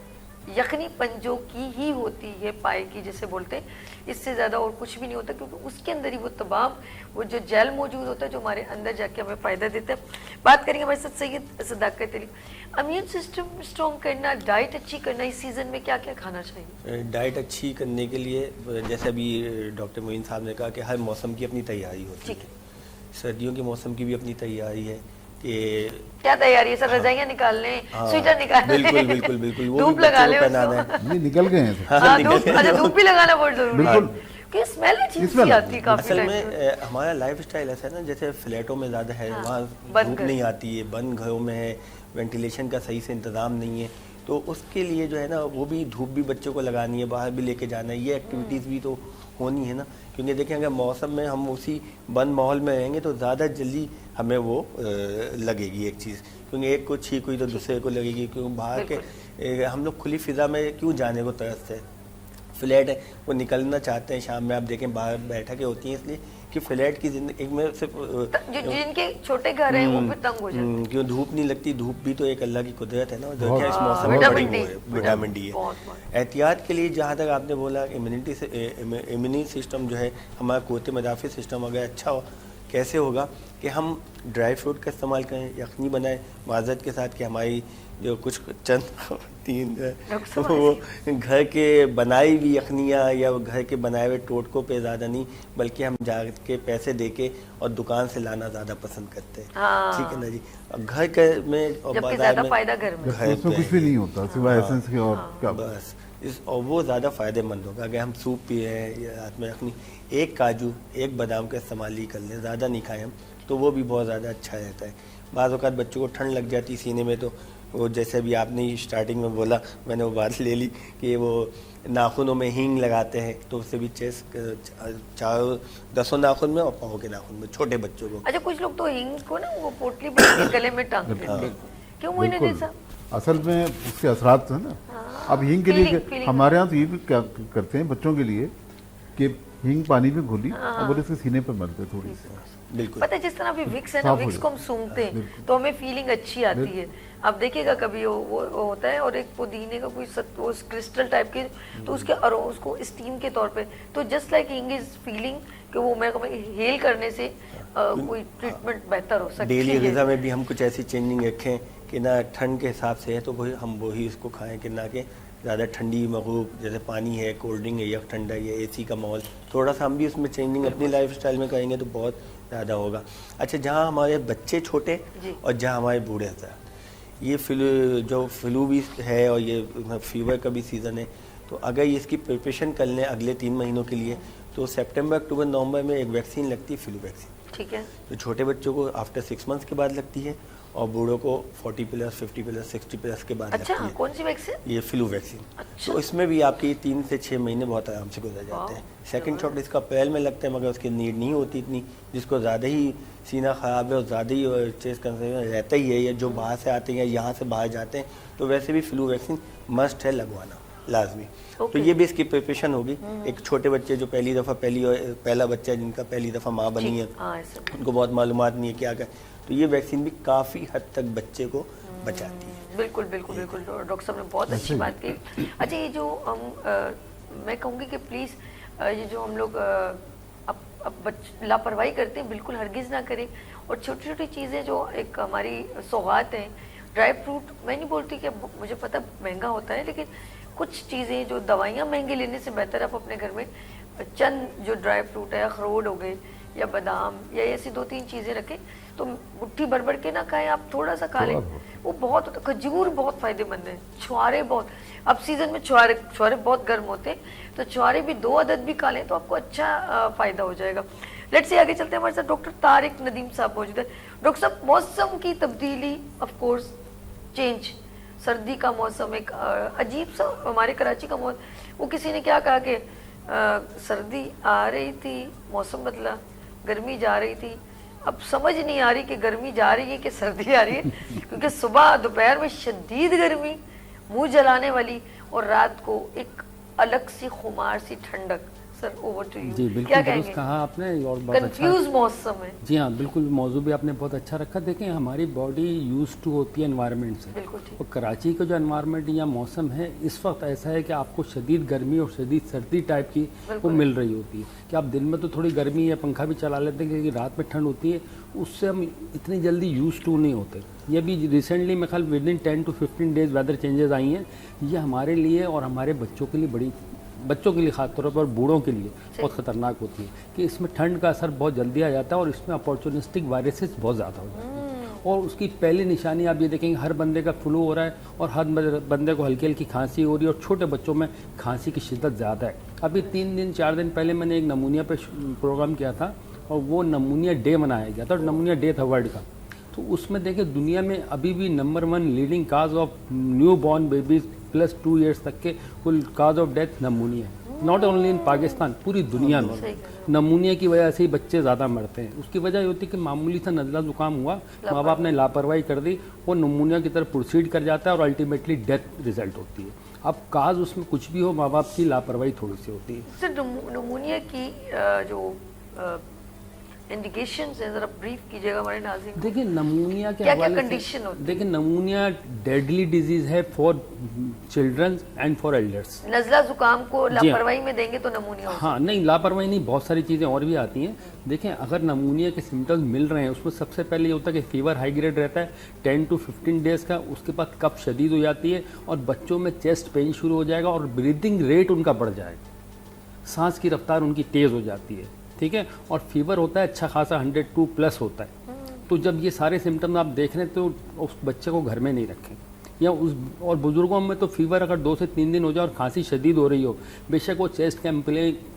यखनी पंजों की ही होती है, पाए की जैसे बोलते हैं, इससे ज़्यादा और कुछ भी नहीं होता, क्योंकि उसके अंदर ही वो तमाम वो जो जेल मौजूद होता है जो हमारे अंदर जाके हमें फ़ायदा देता है। बात करेंगे हमारे साथ सैयद सदाकत अली, इम्यून सिस्टम स्ट्रॉन्ग करना, डाइट अच्छी करना, इस सीज़न में क्या क्या खाना चाहिए? डाइट अच्छी करने के लिए, जैसे अभी डॉक्टर मोइन साहब ने कहा कि हर मौसम की अपनी तैयारी होती है, सर्दियों के मौसम की भी अपनी तैयारी है कि क्या तैयारी है सर? रजाइयाँ निकाल लें, स्वेटर निकाल लें, बिल्कुल बिल्कुल बिल्कुल, वो धूप लगा लें, नहीं निकल गए हैं, अच्छा धूप भी लगाना बहुत जरूरी है, कि स्मेल अच्छी आती है काफी। असल में हमारा लाइफ स्टाइल ऐसा है ना, जैसे फ्लैटों में ज़्यादा है, वहाँ धूप नहीं आती है, बंद घरों में है, वेंटिलेशन का सही से इंतज़ाम नहीं है, तो उसके लिए जो है ना, वो भी धूप भी बच्चों को लगानी है, बाहर भी लेके जाना है, ये एक्टिविटीज़ भी तो होनी है ना, क्योंकि देखें अगर मौसम में हम उसी बंद माहौल में रहेंगे तो ज़्यादा जल्दी हमें वो लगेगी एक चीज़, क्योंकि एक को छींक हुई तो दूसरे को लगेगी, क्योंकि बाहर के हम लोग खुली फ़िज़ा में क्यों जाने को तरसते हैं। फ्लैट है, वो निकलना चाहते हैं, शाम में आप देखें बाहर बैठकें होती हैं, इसलिए कि फ्लैट की ज़िंदगी में सिर्फ जिनके छोटे घर हैं वो भी तंग हो जाते हैं, क्यों धूप नहीं लगती, धूप भी तो एक अल्लाह की कुदरत है ना, जो क्या इस मौसम में बड़ी वो है, विटामिन डी है। एहतियात के लिए जहाँ तक आपने बोला, इम्यूनिटी सिस्टम जो है हमारा, क़ुव्वत मुदाफ़ित सिस्टम अगर अच्छा हो, कैसे होगा कि हम ड्राई फ्रूट का इस्तेमाल करें, यखनी बनाएं माज़रत के साथ, कि हमारी जो कुछ चंद तीन वो घर के बनाई हुई यखनियाँ या घर के बनाए हुए टोटकों पे ज़्यादा नहीं, बल्कि हम जाके पैसे दे के और दुकान से लाना ज़्यादा पसंद करते हैं। ठीक है ना जी। अब घर के में और बाजार में घर कुछ भी नहीं होता सिवाय एसेंस के, और क्या बस और वो ज़्यादा फ़ायदेमंद होगा। अगर हम सूप पिए हैं या रात में यखनी, एक काजू एक बादाम का इस्तेमाल ही कर लें, ज़्यादा नहीं खाएं हम, तो वो भी बहुत ज़्यादा अच्छा रहता है। बाज़ औक़ात बच्चों को ठंड लग जाती सीने में, तो वो जैसे भी आपने स्टार्टिंग में बोला, मैंने वो बात ले ली कि वो नाखूनों में हींग लगाते हैं, तो उससे भी चारों 10 नाखून में और पाँव के नाखून में छोटे बच्चों को। अच्छा, कुछ लोग तो हींग को ना वो पोटली बना के गले में टांगते हैं, क्यों? मोइनुद्दीन साहब, असल में उसके असरात है ना। अब हींग के लिए हमारे यहाँ तो ये भी क्या करते हैं बच्चों के लिए कि हींग पानी में घोली और बोले इसके सीने पर मलते थोड़ी सी। बिल्कुल पता है जिस तरह अभी विक्स है ना, विक्स को हम सूंघते हैं तो हमें फीलिंग अच्छी आती है। आप देखिएगा कभी वो होता है, और एक पुदीने का कोई वो क्रिस्टल टाइप के, तो उसके उसको स्टीम के तौर पे, तो जस्ट लाइक हिंग इज फीलिंग कि वो मैं हेल करने से कोई ट्रीटमेंट बेहतर हो सकती है। डेली ग़िज़ा में भी हम कुछ ऐसी चेंजिंग रखें कि ना ठंड के हिसाब से है तो वही हम वही इसको खाएं, कि ना कि ज़्यादा ठंडी मगरूब जैसे पानी है, कोल्ड ड्रिंक है या ठंडा या एसी का माहौल, थोड़ा सा हम भी उसमें चेंजिंग अपनी लाइफस्टाइल में करेंगे तो बहुत ज़्यादा होगा। अच्छा, जहाँ हमारे बच्चे छोटे और जहाँ हमारे बूढ़े हैं, ये फ्लू भी है और ये फीवर का भी सीज़न है, तो अगर ये इसकी प्रिपरेशन कर लें अगले 3 महीनों के लिए तो सितंबर, अक्टूबर, नवंबर में एक वैक्सीन लगती है, फ्लू वैक्सीन। ठीक है। तो छोटे बच्चों को आफ्टर 6 मंथ्स के बाद लगती है और बूढ़ों को 40 प्लस, 50 प्लस, 60 प्लस के बाद लगती है। कौन सी वैक्सीन? ये फ्लू वैक्सीन। अच्छा। तो इसमें भी आपके 3 से 6 महीने बहुत आराम से गुजर जाते हैं। सेकंड शॉट इसका अप्रैल में लगता है, मगर उसकी नीड नहीं होती इतनी, जिसको ज़्यादा ही सीना ख़राब है और ज़्यादा ही चेस्ट कंसर्न रहता ही है, या जो बाहर से आते हैं या यहाँ से बाहर जाते हैं, तो वैसे भी फ्लू वैक्सीन मस्ट है लगवाना, लाजमी। तो ये भी इसकी प्रिपरेशन होगी। एक छोटे बच्चे जो पहला बच्चा है जिनका पहली दफ़ा माँ बनी है, उनको बहुत मालूमात नहीं है क्या कर, तो ये वैक्सीन भी काफ़ी हद तक बच्चे को बचाती है। बिल्कुल बिल्कुल बिल्कुल, डॉक्टर साहब ने बहुत अच्छी बात की। अच्छा, ये जो हम मैं कहूँगी कि प्लीज़ ये जो हम लोग अब लापरवाही करते हैं, बिल्कुल हरगिज़ ना करें। और छोटी छोटी चीज़ें जो एक हमारी सौगात हैं, ड्राई फ्रूट, मैं नहीं बोलती कि मुझे पता महंगा होता है, लेकिन कुछ चीज़ें जो दवाइयाँ महंगी लेने से बेहतर आप अपने घर में चंद जो ड्राई फ्रूट है, अखरोट हो गए या बादाम या ऐसी 2-3 चीज़ें रखें, तो मुट्ठी भर भर के ना खाएं, आप थोड़ा सा खा लें, वो बहुत होता है। खजूर बहुत फ़ायदेमंद है, छुआरे बहुत, अब सीज़न में छुआरे बहुत गर्म होते हैं, तो छुआरे भी 2 अदद भी खा लें तो आपको अच्छा फ़ायदा हो जाएगा। लेट्स से आगे चलते हैं, हमारे साथ डॉक्टर तारिक नदीम साहब मौजूद है। डॉक्टर साहब, मौसम की तब्दीली, ऑफ कोर्स चेंज, सर्दी का मौसम एक अजीब सा, हमारे कराची का मौसम, वो किसी ने क्या कहा कि सर्दी आ रही थी, मौसम बदला, गर्मी जा रही थी। अब समझ नहीं आ रही कि गर्मी जा रही है कि सर्दी आ रही है, क्योंकि सुबह दोपहर में शदीद गर्मी, मुंह जलाने वाली, और रात को एक अलग सी खुमार सी ठंडक। Sir, over to you. जी बिल्कुल दुरुस्त कहा आपने, और बहुत कंफ्यूज मौसम है। जी हाँ, बिल्कुल मौजू भी आपने बहुत अच्छा रखा। देखें, हमारी बॉडी यूज टू होती है एनवायरनमेंट से, और कराची का जो एनवायरनमेंट या मौसम है इस वक्त ऐसा है कि आपको शदीद गर्मी और शदीद सर्दी टाइप की वो मिल रही होती है, कि आप दिन में तो थोड़ी गर्मी या पंखा भी चला लेते हैं, क्योंकि रात में ठंड होती है, उससे हम इतनी जल्दी यूज टू नहीं होते। ये भी रिसेंटली मैं ख्याल within 10 to 15 days weather changes आई हैं, ये हमारे लिए और हमारे बच्चों के लिए बच्चों के लिए खासतौर पर, बूढ़ों के लिए बहुत ख़तरनाक होती है, कि इसमें ठंड का असर बहुत जल्दी आ जाता है और इसमें अपॉर्चुनिस्टिक वायरसेस बहुत ज़्यादा हो जाते हैं। और उसकी पहली निशानी आप ये देखेंगे, हर बंदे का फ्लू हो रहा है और हर बंदे को हल्की हल्की खांसी हो रही है, और छोटे बच्चों में खांसी की शिद्दत ज़्यादा है। अभी 3-4 दिन पहले मैंने एक नमूनिया पे प्रोग्राम किया था, और वो नमूनिया डे मनाया गया था, और नमूनिया डे था वर्ल्ड का। तो उसमें देखिए, दुनिया में अभी भी number 1 leading cause of new born babies plus 2 years तक के कुल काज ऑफ डेथ नमूनिया है। नॉट ओनली इन पाकिस्तान, पूरी दुनिया में नमूनिया की वजह से ही बच्चे ज़्यादा मरते हैं। उसकी वजह ये होती है कि मामूली सा नज़ला ज़ुकाम हुआ, माँ बाप ने लापरवाही कर दी, वो नमूनिया की तरफ प्रोसीड कर जाता है और अल्टीमेटली डेथ रिजल्ट होती है। अब काज उसमें कुछ भी हो, माँ बाप की लापरवाही थोड़ी सी होती है। सर, नमूनिया की जो इंडिकेशंस हैं, जरा ब्रीफ कीजिएगा हमारे नाज़रीन। देखिए, नमूनिया के हवाले कंडीशन होती है? देखिए, नमूनिया डेडली डिजीज है for childrens and for elders. नज़ला जुकाम को लापरवाही में देंगे तो नमूनिया हो? हाँ, नहीं, लापरवाही नहीं, बहुत सारी चीज़ें और भी आती हैं। देखें, अगर नमूनिया के सिम्टम्स मिल रहे हैं, उसमें सबसे पहले ये होता है कि फीवर हाई ग्रेड रहता है 10 to 15 डेज का, उसके बाद कफ शदीद हो जाती है, और बच्चों में चेस्ट पेन शुरू हो जाएगा, और ब्रीदिंग रेट उनका बढ़ जाएगा, सांस की रफ्तार उनकी तेज़ हो जाती है, ठीक है, और फीवर होता है अच्छा खासा 102 प्लस होता है। तो जब ये सारे सिम्टम्स आप देख रहे हैं, तो उस बच्चे को घर में नहीं रखें, या और बुजुर्गों में तो फीवर अगर 2 से 3 दिन हो जाए और खांसी शदीद हो रही हो, बेशक वो चेस्ट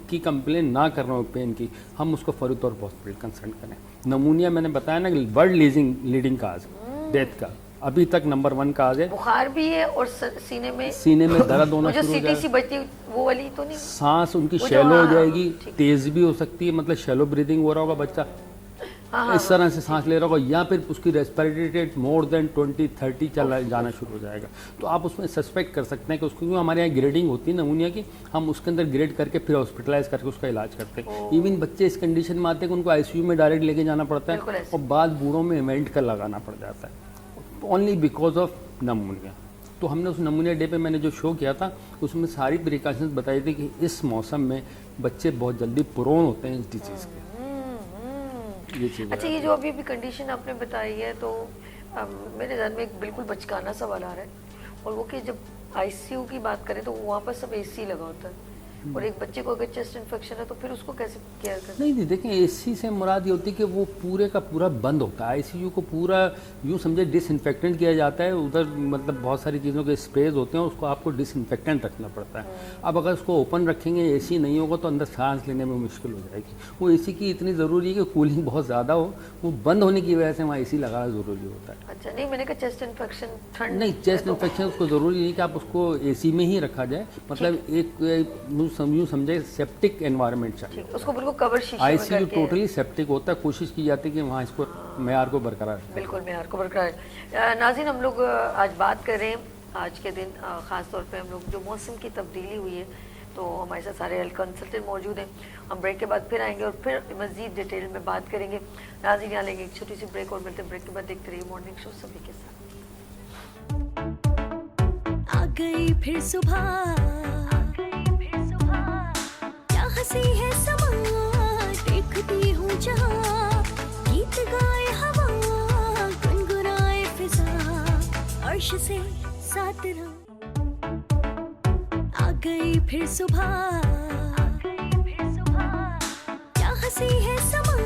की कंप्लेन ना कर रहे हो पेन की, हम उसको फौरी तौर पर हॉस्पिटल कंसल्ट करें। नमूनिया मैंने बताया ना, वर्ल्ड लीडिंग काज डेथ का, अभी तक नंबर 1 काज है। बुखार भी है और सीने में दर्द होना शुरू हो जाएगा। बचती वो वाली तो नहीं, सांस उनकी शैलो हो जाएगी, तेज भी हो सकती है, मतलब शैलो ब्रीदिंग हो रहा होगा बच्चा, इस तरह से सांस ले रहा होगा, या फिर उसकी रेस्पिरेटरी रेट मोर देन 20-30 चला जाना शुरू हो जाएगा, तो आप उसमें सस्पेक्ट कर सकते हैं कि उसको, क्योंकि हमारे यहाँ ग्रेडिंग होती है नमूनिया की, हम उसके अंदर ग्रेड करके फिर हॉस्पिटलाइज करके उसका इलाज करते हैं। इवन बच्चे इस कंडीशन में आते हैं कि उनको आईसीयू में डायरेक्ट लेके जाना पड़ता है, और बाद बूढ़ों में इवेंट का लगाना पड़ जाता है ओनली बिकॉज ऑफ नमूनिया। तो हमने उस नमूनिया डे पे मैंने जो शो किया था उसमें सारी प्रिकॉशंस बताई थी कि इस मौसम में बच्चे बहुत जल्दी प्रोन होते हैं इस डिजीज़ के। ये चीज़ अच्छा, ये जो अभी भी कंडीशन आपने बताई है, तो मेरे ध्यान में एक बिल्कुल बचकाना सवाल आ रहा है, और वो कि जब आईसीयू की बात करें तो वहाँ पर सब एसी लगा होता है, और एक बच्चे को अगर चेस्ट इन्फेक्शन है तो फिर उसको कैसे केयर करना? नहीं देखें, एसी से मुराद ये होती है कि वो पूरे का पूरा बंद होता है। आईसीयू को पूरा यूँ समझे डिसइंफेक्टेंट किया जाता है, उधर मतलब बहुत सारी चीज़ों के स्प्रेज होते हैं, उसको आपको डिसइंफेक्टेंट रखना पड़ता है। अब अगर उसको ओपन रखेंगे, एसी नहीं होगा तो अंदर सांस लेने में मुश्किल हो जाएगी। वो एसी की इतनी ज़रूरी है कि कूलिंग बहुत ज़्यादा हो, वो बंद होने की वजह से वहाँ एसी लगाना ज़रूरी होता है। अच्छा, नहीं मैंने कहा चेस्ट इन्फेक्शन, ठंड नहीं, चेस्ट इन्फेक्शन उसको ज़रूरी नहीं कि आप उसको एसी में ही रखा जाए, मतलब एक यूँ समझे सेप्टिक एनवायरनमेंट चाहिए, उसको बिल्कुल कवर शीशे में आईसीयू करके। टोटली सेप्टिक होता है, कोशिश की जाती है कि वहाँ इसको मेयार को बरकरार। बिल्कुल मेयार को बरकरार। नाज़रीन, हम लोग आज बात कर रहे हैं, आज के दिन ख़ास तौर पे हम लोग जो मौसम की तब्दीली हुई है, तो हमारे साथ सारे हेल्थ कंसल्टेंट मौजूद हैं। हम ब्रेक के बाद फिर आएंगे और फिर मज़ीद डिटेल में बात करेंगे। नाज़रीन, यहाँ लेंगे एक छोटी सी ब्रेक और मिलते हैं ब्रेक के बाद। देखते रहिए मॉर्निंग शो सभी के साथ। आ गई फिर सुबह, क्या हंसी है समा, देखती हूँ जहाँ, गीत गाए हवा, गुनगुनाए फिजा, अर्श से साथ रहो। आ गई फिर सुबह, क्या हंसी है समा,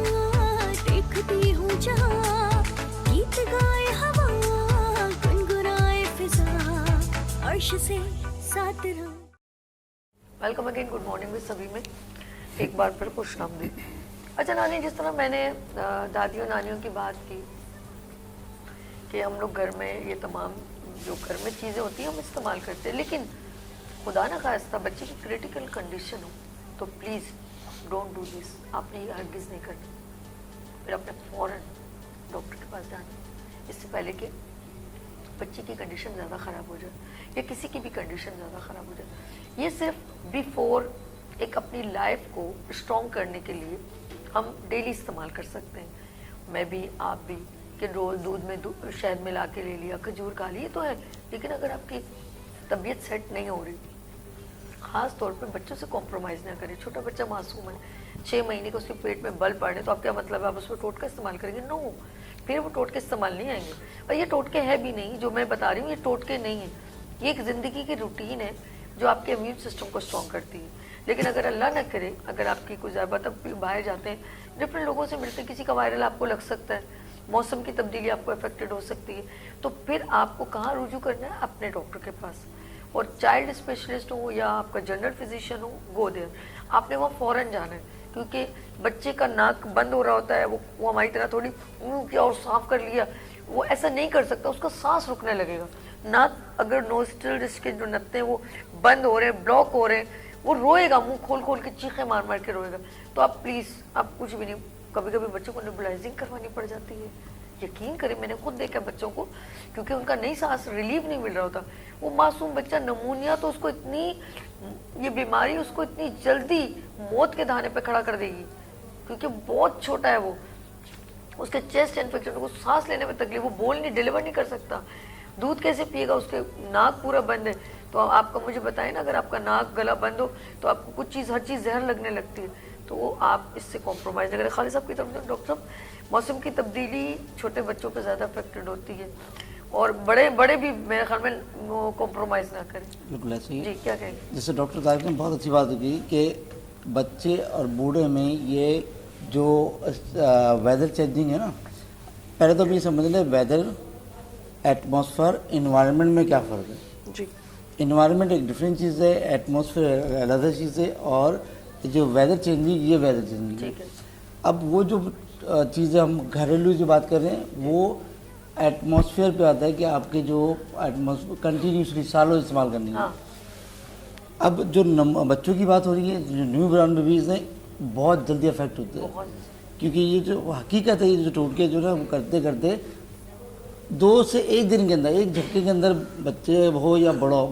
देखती हूँ जहाँ, गीत गाए हवा, गुनगुनाए फिजा, अर्श से साथ रहो। Welcome again, good morning with सभी में एक बार फिर खुश आमदीद। अच्छा नानी, जिस तरह मैंने दादियों नानियों की बात की कि हम लोग घर में ये तमाम जो घर में चीज़ें होती हैं हम इस्तेमाल करते हैं, लेकिन खुदा ना खास्ता बच्चे की क्रिटिकल कंडीशन हो तो प्लीज़ डोंट डू दिस। आपने ये हरगिज़ नहीं करना, फिर अपने फ़ौरन डॉक्टर के पास जाना, इससे पहले कि बच्चे की कंडीशन ज़्यादा ख़राब हो जाए या किसी की भी कंडीशन ज़्यादा ख़राब हो जाए। ये सिर्फ बिफोर एक अपनी लाइफ को स्ट्रॉन्ग करने के लिए हम डेली इस्तेमाल कर सकते हैं। मैं भी, आप भी, कि रोज़ दूध में शहद मिला के ले लिया, खजूर खा ली, ये तो है, लेकिन अगर आपकी तबीयत सेट नहीं हो रही, ख़ास तौर पे बच्चों से कॉम्प्रोमाइज़ ना करें। छोटा बच्चा मासूम है, 6 महीने का, उसके पेट में बल पड़े, तो आप क्या मतलब है आप उसमें टोटका इस्तेमाल करेंगे? नो, फिर वो टोटके इस्तेमाल नहीं आएंगे। और ये टोटके है भी नहीं, जो मैं बता रही हूँ ये टोटके नहीं है, ये एक ज़िंदगी की रूटीन है जो आपके इम्यून सिस्टम को स्ट्रॉन्ग करती है। लेकिन अगर अल्लाह ना करे, अगर आपकी कोई ज़्यादा बाहर जाते हैं, डिफरेंट लोगों से मिलते हैं, किसी का वायरल आपको लग सकता है, मौसम की तब्दीली आपको अफेक्टेड हो सकती है, तो फिर आपको कहाँ रुजू करना है? अपने डॉक्टर के पास। और चाइल्ड स्पेशलिस्ट हो या आपका जनरल फिजिशियन हो, गो देयर, आपने वहाँ फ़ौरन जाना है, क्योंकि बच्चे का नाक बंद हो रहा होता है, वो हमारी तरह थोड़ी किया और साफ कर लिया, वो ऐसा नहीं कर सकता, उसका सांस रुकने लगेगा। नाक अगर नोस्ट्रल के जो नत्ते हैं वो बंद हो रहे हैं, ब्लॉक हो रहे हैं, वो रोएगा, मुंह खोल खोल के चीखें मार मार के रोएगा। तो आप प्लीज़, आप कुछ भी नहीं, कभी कभी बच्चों को नेबुलाइजिंग करवानी पड़ जाती है, यकीन करें, मैंने खुद देखा बच्चों को, क्योंकि उनका नई सांस रिलीफ नहीं मिल रहा होता। वो मासूम बच्चा, नमूनिया तो उसको इतनी, ये बीमारी उसको इतनी जल्दी मौत के दहाने पे खड़ा कर देगी, क्योंकि बहुत छोटा है वो, उसके चेस्ट इन्फेक्शन, को सांस लेने में तकलीफ, वो बोल नहीं, डिलीवर नहीं कर सकता, दूध कैसे पिएगा, उसके नाक पूरा बंद है। तो आपका मुझे बताएं ना, अगर आपका नाक गला बंद हो तो आपको कुछ चीज़, हर चीज़ जहर लगने लगती है, तो वो आप इससे कॉम्प्रोमाइज़ नहीं करें। खालिद साहब की तरफ से, डॉक्टर साहब, मौसम की तब्दीली छोटे बच्चों पे ज़्यादा अफेक्टेड होती है, और बड़े भी मेरे ख्याल में कॉम्प्रोमाइज़ ना करें। बिल्कुल ऐसे ही जी, क्या कहेंगे? जैसे डॉक्टर तारिक ने बहुत अच्छी बात की कि बच्चे और बूढ़े में ये जो वेदर चेंजिंग है ना, पहले तो भी समझ लें वेदर, एटमॉस्फेयर, इन्वायरमेंट में क्या फ़र्क है। जी, इन्वायरमेंट एक डिफरेंट चीज़ है, एटमॉस्फेयर अलग चीज़ है, और जो वेदर चेंजिंग, ये वेदर चेंजिंग है। अब वो जो चीज़ें हम घरेलू जो बात कर रहे हैं, वो एटमॉस्फेयर पे आता है कि आपके जो एटमॉस्फेयर कंटिन्यूसली सालों इस्तेमाल करनी है। हाँ। अब जो बच्चों की बात हो रही है, जो न्यू बॉर्न बेबीज़ हैं, बहुत जल्दी अफेक्ट होते हैं, क्योंकि ये जो हकीकत है, ये जो टोटके जो ना वो करते करते 2 से 1 दिन के अंदर, एक झटके के अंदर बच्चे हो या बड़ा हो,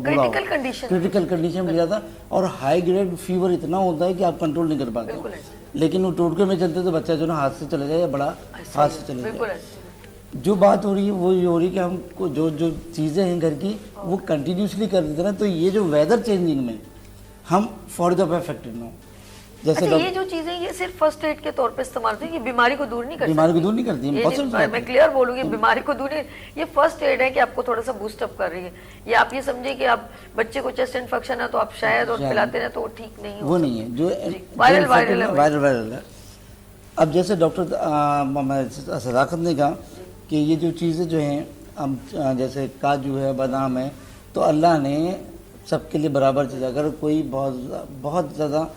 क्रिटिकल कंडीशन में जाता, और हाई ग्रेड फीवर इतना होता है कि आप कंट्रोल नहीं कर पाते। लेकिन वो टोटके में चलते तो बच्चा जो ना हाथ से चले जाए या बड़ा हाथ से चले जाए। जो बात हो रही है वो ये हो रही है कि हमको जो जो चीज़ें हैं घर की वो कंटिन्यूसली कर देते ना, तो ये जो वेदर चेंजिंग में हम फॉर द अफेक्टेड ना, जैसे अच्छा, ये जो चीजें ये सिर्फ फर्स्ट एड के तौर पे इस्तेमाल होती है, ये बीमारी को दूर नहीं करती, बीमारी को दूर नहीं करती, मैं क्लियर बोलूंगी, बीमारी को दूर नहीं, ये फर्स्ट एड है कि आपको थोड़ा सा बूस्ट अप कर रही है। ये आप ये समझे कि आप बच्चे को चेस्ट इन्फेक्शन है तो आप शायद और पिलाते हैं तो ठीक नहीं, वो नहीं है, जो वायरल है। अब जैसे डॉक्टर सदाकत ने कहा कि ये जो चीज़ें जो हैं, हम जैसे काजू है, बादाम है, तो अल्लाह ने सबके लिए बराबर चीज़, अगर कोई बहुत ज़्यादा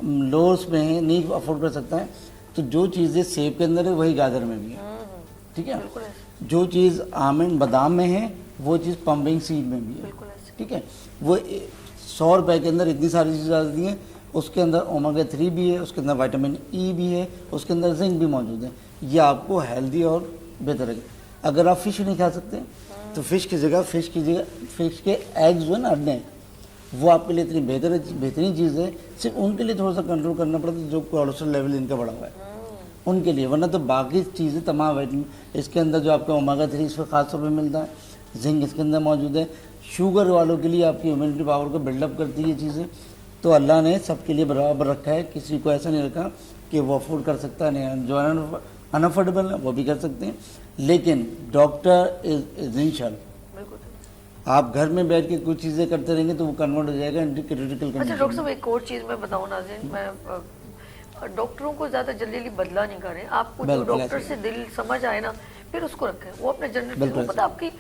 लोअर्स में है, नहीं अफोर्ड कर सकता है, तो जो चीज़ें सेब के अंदर है वही गाजर में भी है, ठीक है। जो चीज़ आमंड बादाम में है वो चीज़ पंपिंग सीड में भी है, ठीक है। वो 100 रुपए के अंदर इतनी सारी चीज़ें आती हैं, उसके अंदर ओमेगा 3 भी है, उसके अंदर विटामिन ई भी है, उसके अंदर जिंक भी मौजूद है। ये आपको हेल्दी और बेहतर है। अगर आप फिश नहीं खा सकते तो फिश की जगह फिश के एग्स जो है ना, अंडे, वो आपके लिए इतनी बेहतरीन चीज़ है। सिर्फ उनके लिए थोड़ा सा कंट्रोल करना पड़ता है जो कोलेस्ट्रॉल लेवल इनका बढ़ा हुआ है, उनके लिए, वरना तो बाकी चीज़ें तमाम है। इसके अंदर जो आपका ओमेगा 3 इसमें खास तौर पर मिलता है, जिंक इसके अंदर मौजूद है। शुगर वालों के लिए आपकी इम्यूनिटी पावर को बिल्डअप करती है ये चीज़ें। तो अल्लाह ने सबके लिए बराबर रखा है, किसी को ऐसा नहीं रखा कि वो अफोर्ड कर सकता है, नहीं, जो अनअफोर्डेबल है वो भी कर सकते हैं। लेकिन डॉक्टर इज एसेंशियल। आप घर में बैठ के कुछ चीज़ें करते रहेंगे तो वो कन्वर्ट हो जाएगा इनटू क्रिटिकल कंडीशन। अच्छा डॉक्टर साहब, एक और चीज़ मैं बताऊँ नाज़रीन, मैं डॉक्टरों को ज़्यादा जल्दी बदला नहीं करें। आपको जो डॉक्टर से दिल समझ आए ना, फिर उसको रखें, वो अपने जनरल पता आपकी,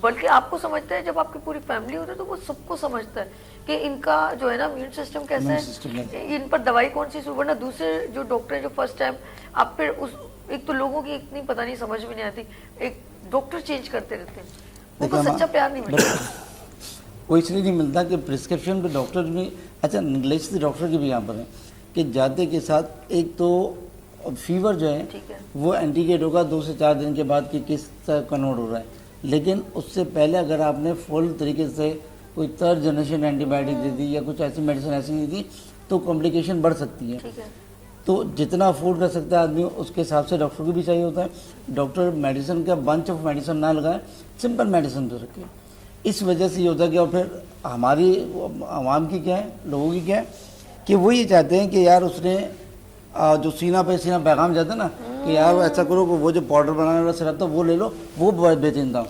बल्कि आपको समझता है, जब आपकी पूरी फैमिली होती है तो वो सबको समझता है कि इनका जो है ना इम्यून सिस्टम कैसा है, इन पर दवाई कौन सी, वरना दूसरे जो डॉक्टर हैं जो फर्स्ट टाइम आप फिर उस, एक तो लोगों की इतनी पता नहीं समझ में नहीं आती, एक डॉक्टर चेंज करते रहते हैं, उनको सच्चा प्यार नहीं मिलता। वो इसलिए नहीं मिलता कि प्रिस्क्रिप्शन पे डॉक्टर भी, अच्छा नेग्लेक्ट डॉक्टर की भी यहाँ पर है कि जाते के साथ एक तो फीवर जो है वो एंटीकेट होगा 2 से 4 दिन के बाद कि किस तरह कन्वर्ट हो रहा है। लेकिन उससे पहले अगर आपने फुल तरीके से कोई 3rd जनरेशन एंटीबायोटिक दे दी या कुछ ऐसी मेडिसिन ऐसी दी थी तो कॉम्प्लिकेशन बढ़ सकती है। तो जितना अफोर्ड कर सकता है आदमी उसके हिसाब से डॉक्टर को भी चाहिए होता है। डॉक्टर मेडिसिन का बंच ऑफ मेडिसिन ना लगाए, सिंपल मेडिसिन तो रखे। इस वजह से ये होता है कि, और फिर हमारी आवाम की क्या है, लोगों की क्या है कि वो ये चाहते हैं कि यार उसने जो सीना पे सीना पैगाम जाता है ना कि यार ऐसा करो कि वो जो पाउडर बनाने वाला सिरप था वो ले लो, वो बहुत बेहतरीन था।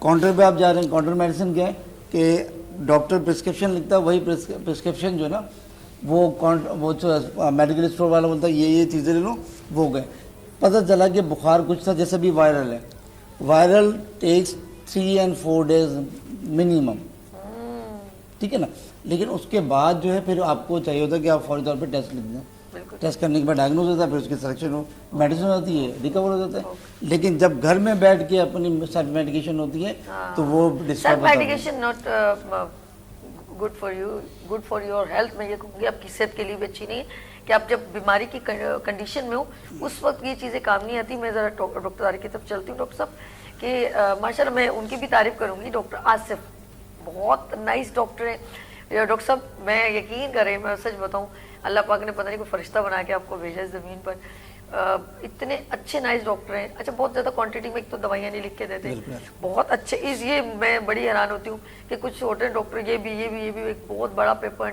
काउंटर पे आप जा रहे हैं, काउंटर मेडिसिन क्या है कि डॉक्टर प्रिस्क्रिप्शन लिखता है, वही प्रिस्क्रिप्शन जो है ना वो जो मेडिकल स्टोर वाला बोलता है ये चीज़ें ले लो, वो गए। पता चला कि बुखार कुछ था, जैसे भी वायरल है, viral takes 3 and 4 days minimum, ठीक है ना। लेकिन उसके बाद जो है फिर आपको चाहिए होता है कि आप फौरी तौर पे टेस्ट लिख दें, टेस्ट करने के बाद डायग्नोज होता है, फिर उसकी सिलेक्शन हो, मेडिसिन होती है, रिकवर हो जाता है। लेकिन जब घर में बैठ के अपनी सेल्फ मेडिकेशन होती है तो वो self medication not good for you, good for your health. मैं ये कहूँगी आपकी सेहत के लिए भी अच्छी नहीं है कि आप जब बीमारी की कंडीशन में हो उस वक्त ये चीज़ें काम नहीं आती। मैं ज़रा डॉक्टर तारिक की तरफ चलती हूँ। डॉक्टर साहब कि माशाल्लाह मैं उनकी भी तारीफ़ करूँगी, डॉक्टर आसिफ बहुत नाइस डॉक्टर हैं। डॉक्टर साहब मैं यकीन करें, मैं सच बताऊँ, अल्लाह पाक ने पता नहीं कोई फरिश्ता बना के आपको भेजा है ज़मीन पर। इतने अच्छे नाइस डॉक्टर हैं। अच्छा बहुत ज़्यादा क्वांटिटी में एक तो दवाइयाँ नहीं लिख के देते, बहुत अच्छे। ये मैं बड़ी हैरान होती हूँ कि कुछ छोटे डॉक्टर ये भी एक बहुत बड़ा पेपर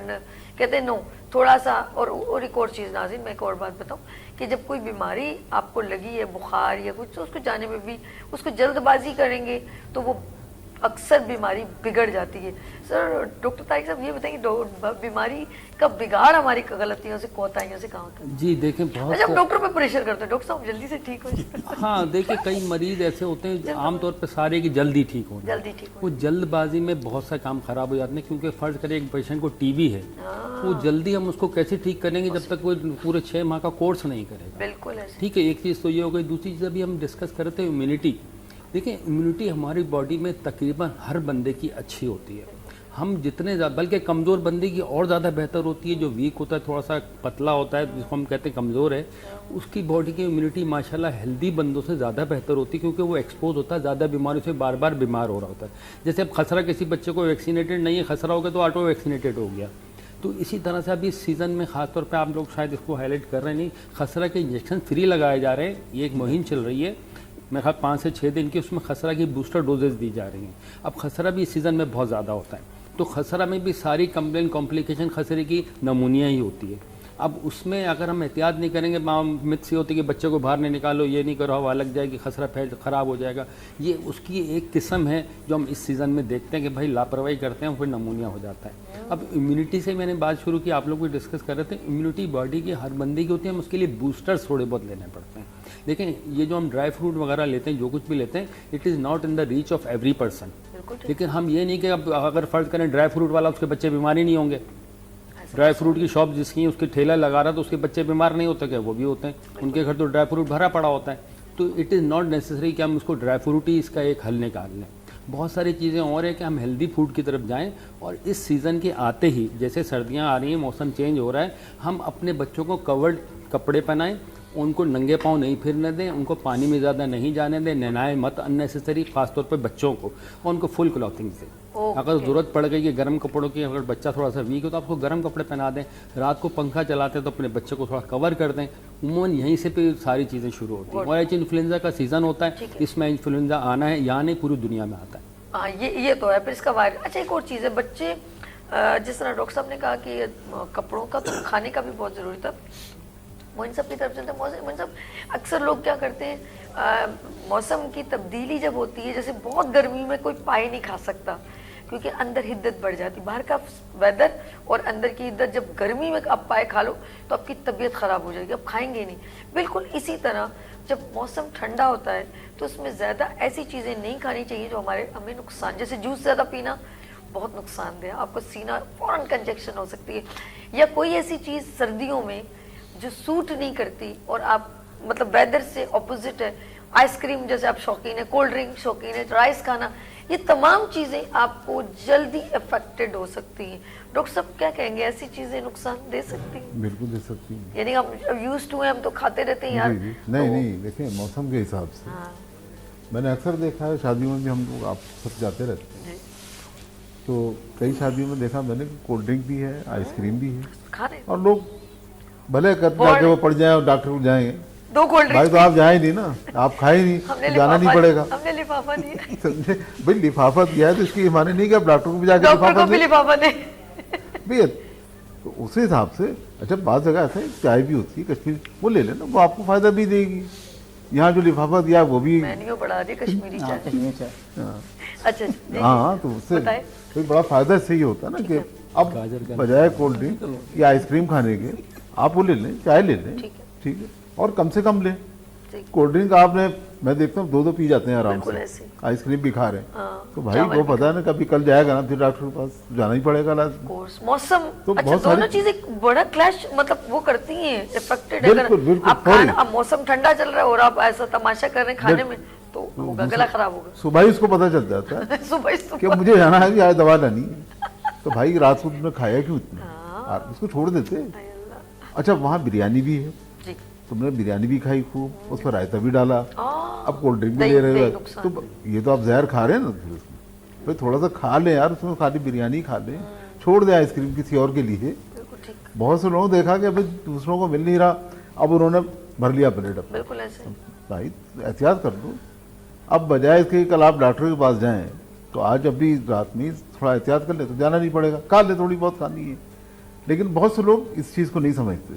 कहते हैं नो थोड़ा सा। और एक और चीज़ नाज़रीन, मैं एक और बात बताऊँ कि जब कोई बीमारी आपको लगी है, बुखार या कुछ, तो उसको जाने में भी उसको जल्दबाजी करेंगे तो वो अक्सर बीमारी बिगड़ जाती है। सर डॉक्टर तारिक साहब ये बताएंगे बीमारी का बिगाड़ हमारी गलतियों से, कोताहियों से कहाँ होता है? जी देखें, बहुत अच्छा डॉक्टर पे प्रेशर करते हैं, डॉक्टर साहब जल्दी से ठीक हो जाए। हाँ देखिए, कई मरीज ऐसे होते हैं आमतौर पर सारे की जल्दी ठीक हो, वो जल्दबाजी में बहुत सा काम खराब हो जाते हैं। क्योंकि फर्ज करें एक पेशेंट को टीबी है, वो जल्दी हम उसको कैसे ठीक करेंगे जब तक वो पूरे 6 माह का कोर्स नहीं करेगा। बिल्कुल ठीक है, एक चीज़ तो ये हो गई। दूसरी चीज़ अभी हम डिस्कस कर रहे थे इम्यूनिटी। देखिए इम्यूनिटी हमारी बॉडी में तकरीबन हर बंदे की अच्छी होती है। हम जितने बल्कि कमज़ोर बंदे की और ज़्यादा बेहतर होती है। जो वीक होता है, थोड़ा सा पतला होता है, जिसको हम कहते हैं कमज़ोर है, उसकी बॉडी की इम्यूनिटी माशाल्लाह हेल्दी बंदों से ज़्यादा बेहतर होती है, क्योंकि वो एक्सपोज होता है ज़्यादा बीमारियों से, बार बार बीमार हो रहा होता है। जैसे अब खसरा किसी बच्चे को वैक्सीनेटेड नहीं है, खसरा हो गया तो ऑटो वैक्सीनेटेड हो गया। तो इसी तरह से अभी इस सीज़न में ख़ासतौर पे आप लोग शायद इसको हाईलाइट कर रहे नहीं, खसरा के इंजेक्शन फ्री लगाए जा रहे हैं। ये एक मुहिम चल रही है, मेरे ख्याल 5 से 6 दिन की, उसमें खसरा की बूस्टर डोजेज दी जा रही हैं। अब खसरा भी इस सीज़न में बहुत ज़्यादा होता है, तो खसरा में भी सारी कंप्लेन कॉम्प्लिकेशन खसरे की नमूनिया ही होती है। अब उसमें अगर हम एहतियात नहीं करेंगे, मिथ सी होती है कि बच्चे को बाहर नहीं निकालो, ये नहीं करो, हवा लग जाएगी, खसरा फैल ख़राब हो जाएगा। ये उसकी एक किस्म है जो हम इस सीज़न में देखते हैं कि भाई लापरवाही करते हैं, फिर नमूनिया हो जाता है। अब इम्यूनिटी से मैंने बात शुरू की, आप लोग भी डिस्कस कर रहे थे, इम्यूनिटी बॉडी की हर बंदे की होती है, हम उसके लिए बूस्टर्स थोड़े बहुत लेने पड़ते हैं। लेकिन ये जो हम ड्राई फ्रूट वगैरह लेते हैं, जो कुछ भी लेते हैं, it is not in the reach of every person. लेकिन हम ये नहीं कि अब अगर फ़र्ज़ करें ड्राई फ्रूट वाला, उसके बच्चे बीमार ही नहीं होंगे। ड्राई फ्रूट की शॉप जिसकी उसके ठेला लगा रहा, तो उसके बच्चे बीमार नहीं होते क्या? वो भी होते हैं, उनके घर तो ड्राई फ्रूट भरा पड़ा होता है। तो इट इज़ नॉट नेसेसरी कि हम उसको ड्राई फ्रूट ही इसका एक हल निकाल लें। बहुत सारी चीज़ें और है कि हम हेल्दी फूड की तरफ जाएं, और इस सीज़न के आते ही, जैसे सर्दियां आ रही हैं, मौसम चेंज हो रहा है, हम अपने बच्चों को कवर्ड कपड़े पहनाएं, उनको नंगे पाँव नहीं फिरने दें, उनको पानी में ज़्यादा नहीं जाने दें, नहलाएं मत अननेसेसरी, खासतौर पर बच्चों को, और उनको फुल क्लॉथिंग से। अगर ज़रूरत पड़ गई कि गर्म कपड़ों की, अगर बच्चा थोड़ा सा वीक हो तो आपको गर्म कपड़े पहना दें। रात को पंखा चलाते हैं तो अपने बच्चे को थोड़ा कवर कर दें। उमूमन यहीं से फिर सारी चीज़ें शुरू होती हैं। और एच इन्फ्लुएंजा का सीज़न होता है, इसमें इन्फ्लुएंजा आना है, यहाँ नहीं पूरी दुनिया में आता है। हाँ, ये तो है। फिर इसका वायरस, अच्छा एक और चीज़ है, बच्चे जिस तरह डॉक्टर साहब ने कहा कि कपड़ों का तो खाने का भी बहुत ज़रूरी था, मोइन साहब की तरफ चलते हैं। मोइन साहब, अक्सर लोग क्या करते हैं, मौसम की तब्दीली जब होती है, जैसे बहुत गर्मी में कोई पाए नहीं खा सकता, क्योंकि अंदर हिद्दत बढ़ जाती, बाहर का वेदर और अंदर की हिद्दत, जब गर्मी में आप पाए खा लो तो आपकी तबीयत ख़राब हो जाएगी, आप खाएंगे नहीं। बिल्कुल इसी तरह जब मौसम ठंडा होता है तो उसमें ज़्यादा ऐसी चीज़ें नहीं खानी चाहिए जो हमें नुकसान, जैसे जूस ज़्यादा पीना बहुत नुकसानदेह, आपको सीना फ़ौरन कंजेक्शन हो सकती है, या कोई ऐसी चीज़ सर्दियों में जो सूट नहीं करती और आप मतलब वेदर से ऑपोजिट है, आइसक्रीम जैसे आप शौकीन है, कोल्ड ड्रिंक शौकीन है, राइस खाना, ये तमाम चीज़ें आपको जल्दी अफेक्टेड हो सकती हैं। डॉक्टर साहब क्या कहेंगे, ऐसी चीज़ें नुकसान दे सकती हैं? बिल्कुल दे सकती हैं। यानी हम यूज टू हैं, हम तो खाते रहते हैं यार। नहीं, देखिए मौसम के हिसाब से। हाँ। मैंने अक्सर देखा है, शादियों में भी हम लोग आप सब जाते रहते हैं, तो कई शादियों में देखा मैंने, कोल्ड ड्रिंक भी है, आइसक्रीम भी है, खा रहे, और लोग भले करते वो पड़ जाए और डॉक्टर को जाएंगे, 2 कोल्ड ड्रिंक, भाई तो आप जाए नहीं ना, आप खाए नहीं, तो जाना नहीं पड़ेगा। हमने लिफाफा दिया, समझे भाई, लिफाफा दिया है तो इसकी माने नहीं कि आप डॉक्टर को भी जाके लिफाफा दे भैया। तो उस हिसाब से, अच्छा बात जगह ऐसा है, चाय भी होती है कश्मीरी, वो ले लेना, वो आपको फायदा भी देगी। यहाँ जो लिफाफा दिया वो भी मेन्यू बढ़ा दी, कश्मीरी चाय। अच्छा, हाँ, तो उससे कोई बड़ा फायदा इससे ही होता है ना कि अब बजाय कोल्ड ड्रिंक या आइसक्रीम खाने के आप वो ले लें, चाय ले लें, ठीक है, और कम से कम लें। कोल्ड ड्रिंक आपने, मैं देखता हूँ 2 पी जाते हैं आराम से, आइसक्रीम भी खा रहे हैं, तो भाई वो पता है ना कभी कल जाएगा ना, फिर डॉक्टर के पास जाना ही पड़ेगा लाजमी। मौसम तो अच्छा, बहुत दोनों चीजें बड़ा क्लैश मतलब वो करती हैं, इफेक्टेड। अगर आप खाना, अब मौसम ठंडा चल रहा है और आप ऐसा तमाशा कर रहे हैं खाने में, तो गला खराब होगा। सुबह ही उसको पता चल जाता है सुबह कि मुझे जाना है कि आज दवा लानी है, तो भाई रात को तुमने खाया क्यों इतना, उसको छोड़ देते। अच्छा, वहाँ बिरयानी भी है, तुमने बिरयानी भी खाई खूब, उस पर रायता भी डाला, अब कोल्ड ड्रिंक भी ले रहे हो, तो ये तो आप जहर खा रहे हैं ना। फिर थोड़ा सा खा लें यार, उसमें खाली बिरयानी खा लें, छोड़ दें आइसक्रीम किसी और के लिए। बहुत से लोगों देखा कि अभी दूसरों को मिल नहीं रहा, अब उन्होंने भर लिया प्लेट अपना। बिल्कुल ऐसे भाई एहतियात कर दो। अब बजाय इसके कल आप डॉक्टर के पास जाएं, तो आज अभी रात में थोड़ा एहतियात कर ले, तो जाना नहीं पड़ेगा, खा ले, थोड़ी बहुत खानी है। लेकिन बहुत से लोग इस चीज़ को नहीं समझते,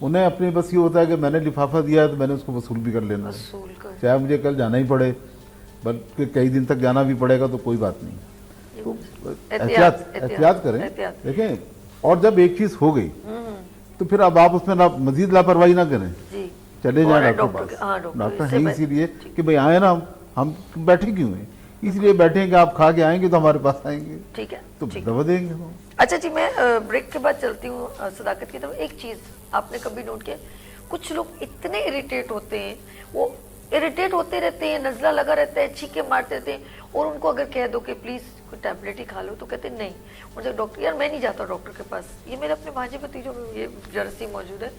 उन्हें अपने बस ये होता है कि मैंने लिफाफा दिया है तो मैंने उसको वसूल भी कर लेना, चाहे मुझे कल जाना ही पड़े, बल्कि कई दिन तक जाना भी पड़ेगा तो कोई बात नहीं। तो एहतियात करें, देखें। और जब एक चीज़ हो गई तो फिर अब आप उसमें मजीद लापरवाही ना करें, चले जाए डॉक्टर के पास। डॉक्टर है इसीलिए कि भाई आए ना, हम बैठे क्यों हैं, इसलिए बैठे हैं कि आप खा के आएंगे तो हमारे पास आएंगे, ठीक है, तो दवा देंगे हम। अच्छा जी, मैं ब्रेक के बाद चलती हूँ सदाकत की तरफ। एक चीज़ आपने कभी नोट किया, कुछ लोग इतने इरिटेट होते हैं, वो इरिटेट होते रहते हैं, नज़ला लगा रहता है, छींके मारते रहते हैं, और उनको अगर कह दो कि प्लीज़ कोई टैबलेट ही खा लो तो कहते नहीं। मुझे डॉक्टर, यार मैं नहीं जाता डॉक्टर के पास। ये मेरे अपने भांजे भतीजों में ये जर्सी मौजूद है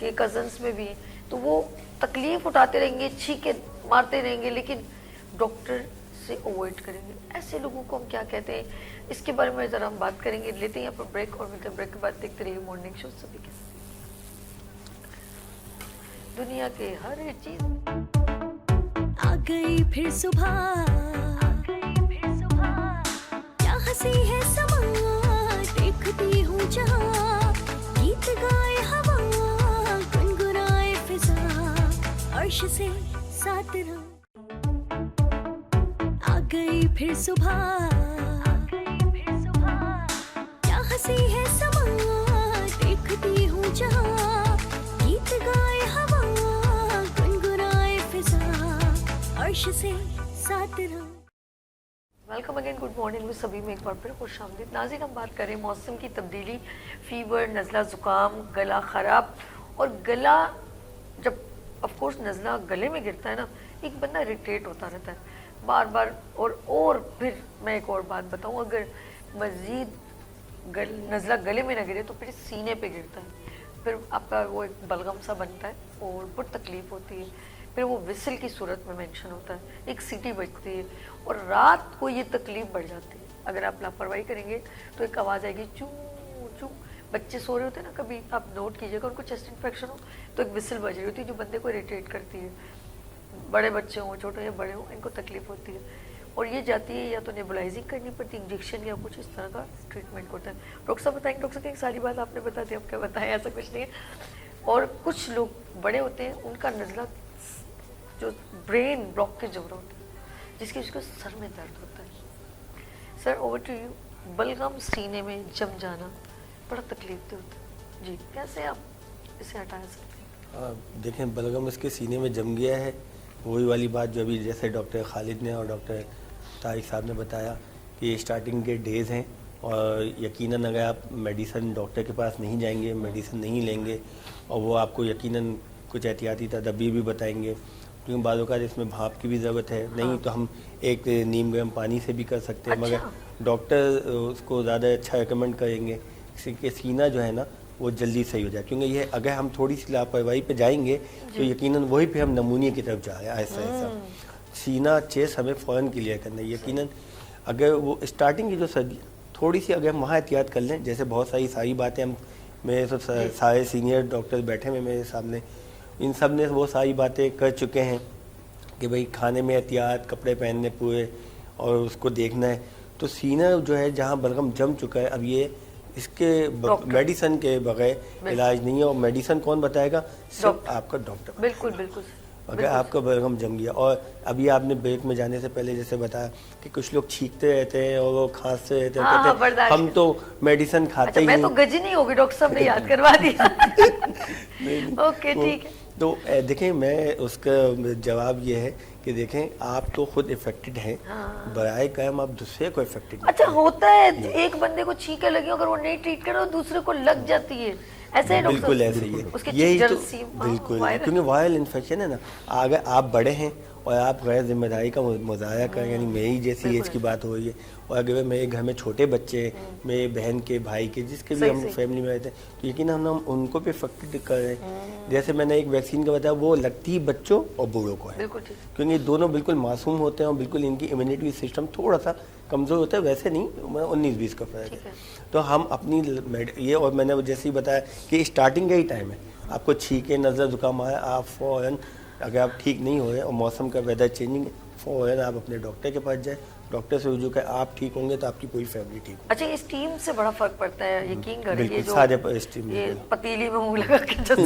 कि कजन्स में भी, तो वो तकलीफ उठाते रहेंगे, छींके मारते रहेंगे, लेकिन डॉक्टर से अवॉइड करेंगे। ऐसे लोगों को हम क्या कहते हैं, इसके बारे में ज़रा हम बात करेंगे। लेते हैं यहाँ पर ब्रेक और मिलते हैं ब्रेक के बाद। देखते रहिए मॉर्निंग शो सभी के साथ। दुनिया के हर चीज आ गई फिर सुबह, क्या हंसी है समा, देखती हूँ जहाँ, गीत गाए हवा, गुनगुनाए फिजा, अर्श से साथ रहो। आ गई फिर सुबह, क्या हंसी है समा, देखती हूँ जहाँ, गीत गाए हवा, गुनगुनाए फिजा, अर्श से साथ रहो। वेलकम अगेन, गुड मॉर्निंग में सभी में एक बार फिर खुश आमदीद। नाज़रीन, हम बात करें मौसम की तब्दीली, फीवर, नज़ला ज़ुकाम, गला ख़राब। और गला जब ऑफ कोर्स नज़ला गले में गिरता है ना, एक बंदा इरिटेट होता रहता है बार बार। और फिर मैं एक और बात बताऊं, अगर मज़ीद नज़ला गले में ना गिरे तो फिर सीने पे गिरता है, फिर आपका वो एक बलगम सा बनता है और बहुत तकलीफ़ होती है। फिर वो विसल की सूरत में मेंशन होता है, एक सीटी बजती है और रात को ये तकलीफ़ बढ़ जाती है। अगर आप लापरवाही करेंगे तो एक आवाज़ आएगी चू चू। बच्चे सो रहे होते हैं ना, कभी आप नोट कीजिएगा, उनको चेस्ट इन्फेक्शन हो तो एक विसल बज रही होती है जो बंदे को इरिटेट करती है। बड़े बच्चे हों, छोटे या बड़े हों, इनको तकलीफ़ होती है और ये जाती है या तो नेबुलाइजिंग करनी पड़ती है, इंजेक्शन या कुछ इस तरह का ट्रीटमेंट होता है। डॉक्टर साहब बताएंगे, डॉक्टर साहब सारी बात आपने बता दी, आप क्या बताएं, ऐसा कुछ नहीं है। और कुछ लोग बड़े होते हैं, उनका नज़ला जो ब्रेन ब्लॉकेज हो रहा होता है, जिसकी उसको सर में दर्द होता है। Sir over to you. बलगम सीने में जम जाना बड़ा तकलीफ दे होता है जी, कैसे आप इसे हटा सकते हैं? देखें, बलगम इसके सीने में जम गया है, वही वाली बात जो अभी जैसे डॉक्टर खालिद ने और डॉक्टर तारिक साहब ने बताया कि ये स्टार्टिंग के डेज़ हैं। और यकीनन अगर आप मेडिसिन डॉक्टर के पास नहीं जाएंगे, मेडिसिन नहीं लेंगे और वो आपको यकीनन कुछ एहतियाती तदबीर भी बताएंगे, क्योंकि बाज़ औक़ात इसमें भाप की भी ज़रूरत है। नहीं तो हम एक नीम गर्म पानी से भी कर सकते हैं। अच्छा। मगर डॉक्टर उसको ज़्यादा अच्छा रिकमेंड करेंगे कि सीना जो है ना वो जल्दी सही हो जाए, क्योंकि ये अगर हम थोड़ी सी लापरवाही पे जाएंगे तो यकीनन वही पे हम नमूनिया की तरफ जा रहे हैं ऐसा ऐसा। सीना चेस्ट हमें फ़ौरन क्लियर करना है। यकीनन अगर वो स्टार्टिंग की जो सर्दी थोड़ी सी अगर हम वहाँ एहतियात कर लें, जैसे बहुत सारी बातें हम मेरे तो सारे सीनियर डॉक्टर बैठे हुए मेरे सामने, इन सब ने वो सारी बातें कर चुके हैं कि भाई खाने में एहतियात, कपड़े पहनने पूरे और उसको देखना है। तो सीना जो है जहाँ बलगम जम चुका है, अब ये इसके मेडिसिन के बगैर इलाज नहीं है। और मेडिसिन कौन बताएगा? सिर्फ आपका डॉक्टर। बिल्कुल बिल्कुल। अगर आपका बलगम जम गया, और अभी आपने ब्रेक में जाने से पहले जैसे बताया कि कुछ लोग छींकते रहते हैं और वो खांसते रहते हैं, हाँ, कहते हैं हम तो मेडिसिन खाते ही मैं तो गजी नहीं होगी, डॉक्टर साहब ने याद करवा दिया। ओके ठीक है। तो देखें, मैं उसका जवाब ये है कि देखें, आप तो खुद इफेक्टेड हैं, बराए कायम आप दूसरे को इफेक्टेड। अच्छा होता है, एक बंदे को छींके लगी, अगर वो नहीं ट्रीट करे तो दूसरे को लग जाती है, ऐसे ही बिल्कुल ऐसे ही है, यही तो बिल्कुल, क्योंकि वायरल इन्फेक्शन है ना। अगर आप बड़े हैं और आप गैर जिम्मेदारी का मुजाहरा करें, यानी मेरी जैसी एज की बात हो रही है, और अगर मेरे घर में छोटे बच्चे, मेरे बहन के, भाई के, जिसके भी हम फैमिली में रहते हैं, तो यकीन हम उनको भी इफेक्टेड कर रहे हैं। जैसे मैंने एक वैक्सीन का बताया, वो लगती ही बच्चों और बूढ़ों को है, क्योंकि दोनों बिल्कुल मासूम होते हैं और बिल्कुल इनकी इम्यूनिटी सिस्टम थोड़ा सा कमज़ोर होता है, वैसे नहीं, 19-20 का फ़र्क है। तो हम अपनी ये, और मैंने जैसे ही बताया कि स्टार्टिंग का ही टाइम है, आपको छींके, नज़ला ज़ुकाम आया, आप फ़ौरन, अगर आप ठीक नहीं हो रहे और मौसम का वेदर चेंजिंग है, फ़ौरन आप अपने डॉक्टर के पास जाए, डॉक्टर से रुजू करें। आप ठीक होंगे तो आपकी पूरी फैमिली ठीक होगी। अच्छा, स्टीम से बड़ा फर्क पड़ता है, यकीन करें। ये जो सारे स्टीम, ये पतीली में मुंह लगा के जो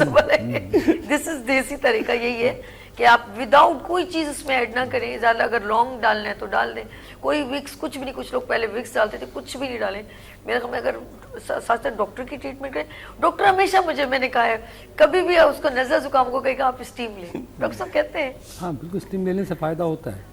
दिस इज देसी तरीका यही है कि आप विदाउट कोई चीज़ उसमें ऐड ना करें। ज़्यादा अगर लौंग डालना है तो डाल दें, कोई विक्स कुछ भी नहीं। कुछ लोग पहले विक्स डालते थे, कुछ भी नहीं डालें। मेरे ख्याल में अगर साथ साथ डॉक्टर की ट्रीटमेंट करें, डॉक्टर हमेशा मुझे, मैंने कहा है, कभी भी उसको नज़ला जुकाम को कहेगा आप स्टीम लें, डॉक्टर साहब कहते हैं। हाँ बिल्कुल, स्टीम लेने से फ़ायदा होता है।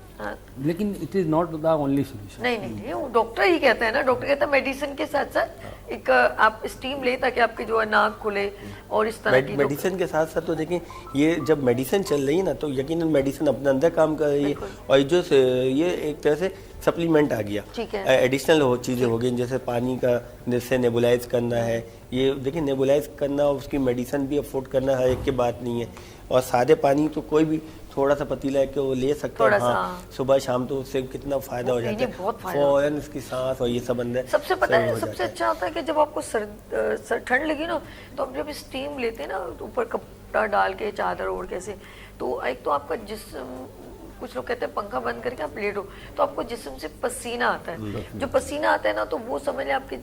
लेकिन it is not the only solution. नहीं नहीं नहीं, वो डॉक्टर ही कहते हैं ना, डॉक्टर कहता है मेडिसिन के साथ साथ एक आप स्टीम ले ताकि आपकी जो है नाक खुले और इस तरह की मेडिसिन के साथ साथ तो देखें, ये जब मेडिसिन चल रही है ना तो यकीनन मेडिसिन अपने अंदर काम कर रही है, और जो ये एक तरह से सप्लीमेंट आ गया, एडिशनल हो चीज़ें हो गई, जैसे पानी का जैसे नेबुलाइज करना है, ये देखिए नेबुलाइज करना और उसकी मेडिसिन भी अफोर्ड करना हर एक की बात नहीं है, और सादे पानी तो कोई भी थोड़ा सा पतीला है कि वो ले सकते हैं, हाँ सुबह शाम, तो उससे कितना फायदा हो जाता है, फौरन इसकी सांस और ये सब अंदर सबसे पता है सबसे अच्छा होता है कि जब आपको ठंड लगी ना तो आप जब स्टीम लेते हैं ना ऊपर कपड़ा डाल के चादर ओढ़ के से, तो एक तो आपका जिस्म, कुछ लोग कहते हैं पंखा बंद करके आप लेटो तो आपको जिस्म से पसीना आता है, जो पसीना आता है ना तो वो समझ लें आपके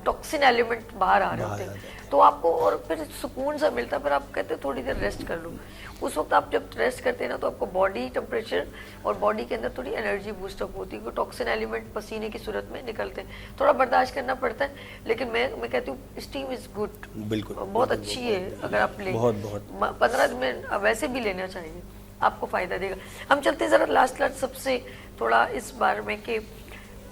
टॉक्सिन एलिमेंट बाहर आ रहे होते हैं, तो आपको और फिर सुकून सा मिलता है, फिर आप कहते हैं थोड़ी देर रेस्ट कर लो। उस वक्त आप जब रेस्ट करते हैं ना तो आपको बॉडी टेम्परेचर और बॉडी के अंदर थोड़ी एनर्जी बूस्टअप होती है, क्योंकि टॉक्सिन एलिमेंट पसीने की सूरत में निकलते हैं, थोड़ा बर्दाश्त करना पड़ता है, लेकिन मैं कहती हूँ स्टीम इज गुड, बिल्कुल बहुत अच्छी है, अगर आप ले 15 दिन में वैसे भी लेना चाहिए, आपको फायदा देगा। हम चलते हैं जरा लास्ट सबसे थोड़ा इस बारे में कि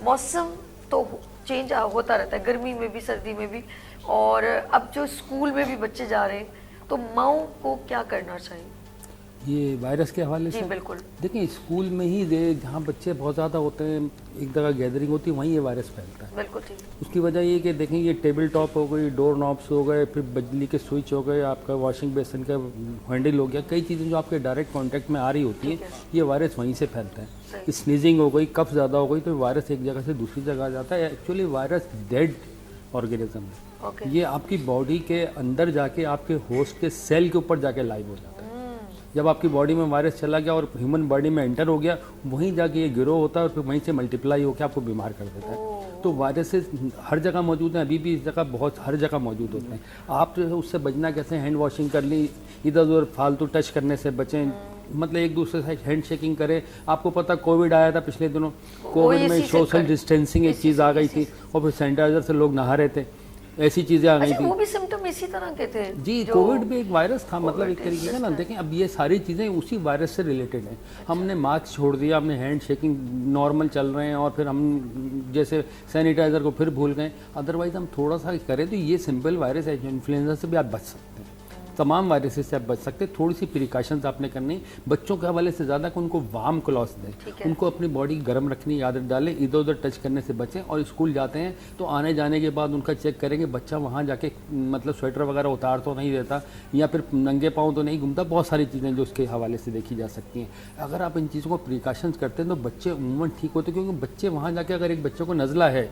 मौसम तो चेंज होता रहता है, गर्मी में भी सर्दी में भी, और अब जो स्कूल में भी बच्चे जा रहे हैं तो माओ को क्या करना चाहिए ये वायरस के हवाले से? बिल्कुल, देखिए स्कूल में ही जहाँ बच्चे बहुत ज़्यादा होते हैं, एक जगह गैदरिंग होती है, वहीं ये वायरस फैलता है। बिल्कुल ठीक। उसकी वजह ये कि देखें ये टेबल टॉप हो गई, डोर नॉब्स हो गए, फिर बिजली के स्विच हो गए, आपका वॉशिंग बेसिन का हैंडल हो गया, कई चीज़ें जो आपके डायरेक्ट कांटेक्ट में आ रही होती हैं, ये वायरस वहीं से फैलता है। स्नीजिंग हो गई, कफ ज़्यादा हो गई, तो वायरस एक जगह से दूसरी जगह आ जाता है। एक्चुअली वायरस डेड ऑर्गेनिज्म है, ये आपकी बॉडी के अंदर जाके आपके होस्ट के सेल के ऊपर जाके लाइव हो जाता है। जब आपकी बॉडी में वायरस चला गया और ह्यूमन बॉडी में एंटर हो गया, वहीं जाके ये ग्रो होता है और फिर वहीं से मल्टीप्लाई होकर आपको बीमार कर देता है। तो वायरसेस हर जगह मौजूद हैं, अभी भी इस जगह बहुत हर जगह मौजूद होते हैं। आप जो है उससे बचना कैसे, हैंड वॉशिंग कर ली, इधर उधर फालतू टच करने से बचें, मतलब एक दूसरे से हैंड शेकिंग करें। आपको पता कोविड आया था पिछले दिनों, कोविड में सोशल डिस्टेंसिंग एक चीज़ आ गई थी और फिर सैनिटाइजर से लोग नहा रहे थे, ऐसी चीजें आ गई थी। वो भी सिम्टम इसी तरह के थे जी, कोविड भी एक वायरस था, मतलब एक तरीके का ना। देखें अब ये सारी चीज़ें उसी वायरस से रिलेटेड हैं। हमने मास्क छोड़ दिया, हमने हैंड शेकिंग नॉर्मल चल रहे हैं, और फिर हम जैसे सैनिटाइज़र को फिर भूल गए। अदरवाइज हम थोड़ा सा करें तो ये सिंपल वायरस है, इन्फ्लुएंजा से भी आप बच सकते हैं, तमाम वायरसेस से आप बच सकते हैं। थोड़ी सी प्रिकॉशंस आपने करनी, बच्चों के हवाले से ज़्यादा कि उनको वार्म क्लॉथ्स दें, उनको अपनी बॉडी गर्म रखने की आदत डालें, इधर उधर टच करने से बचें। और स्कूल जाते हैं तो आने जाने के बाद उनका चेक करेंगे बच्चा वहाँ जाके मतलब स्वेटर वगैरह उतार तो नहीं देता, या फिर नंगे पाँव तो नहीं घूमता। बहुत सारी चीज़ें जो उसके हवाले से देखी जा सकती हैं। अगर आप इन चीज़ों को प्रिकॉशंस करते हैं तो बच्चे उमूमन ठीक होते हैं, क्योंकि बच्चे वहाँ जाके अगर एक बच्चे को नज़ला है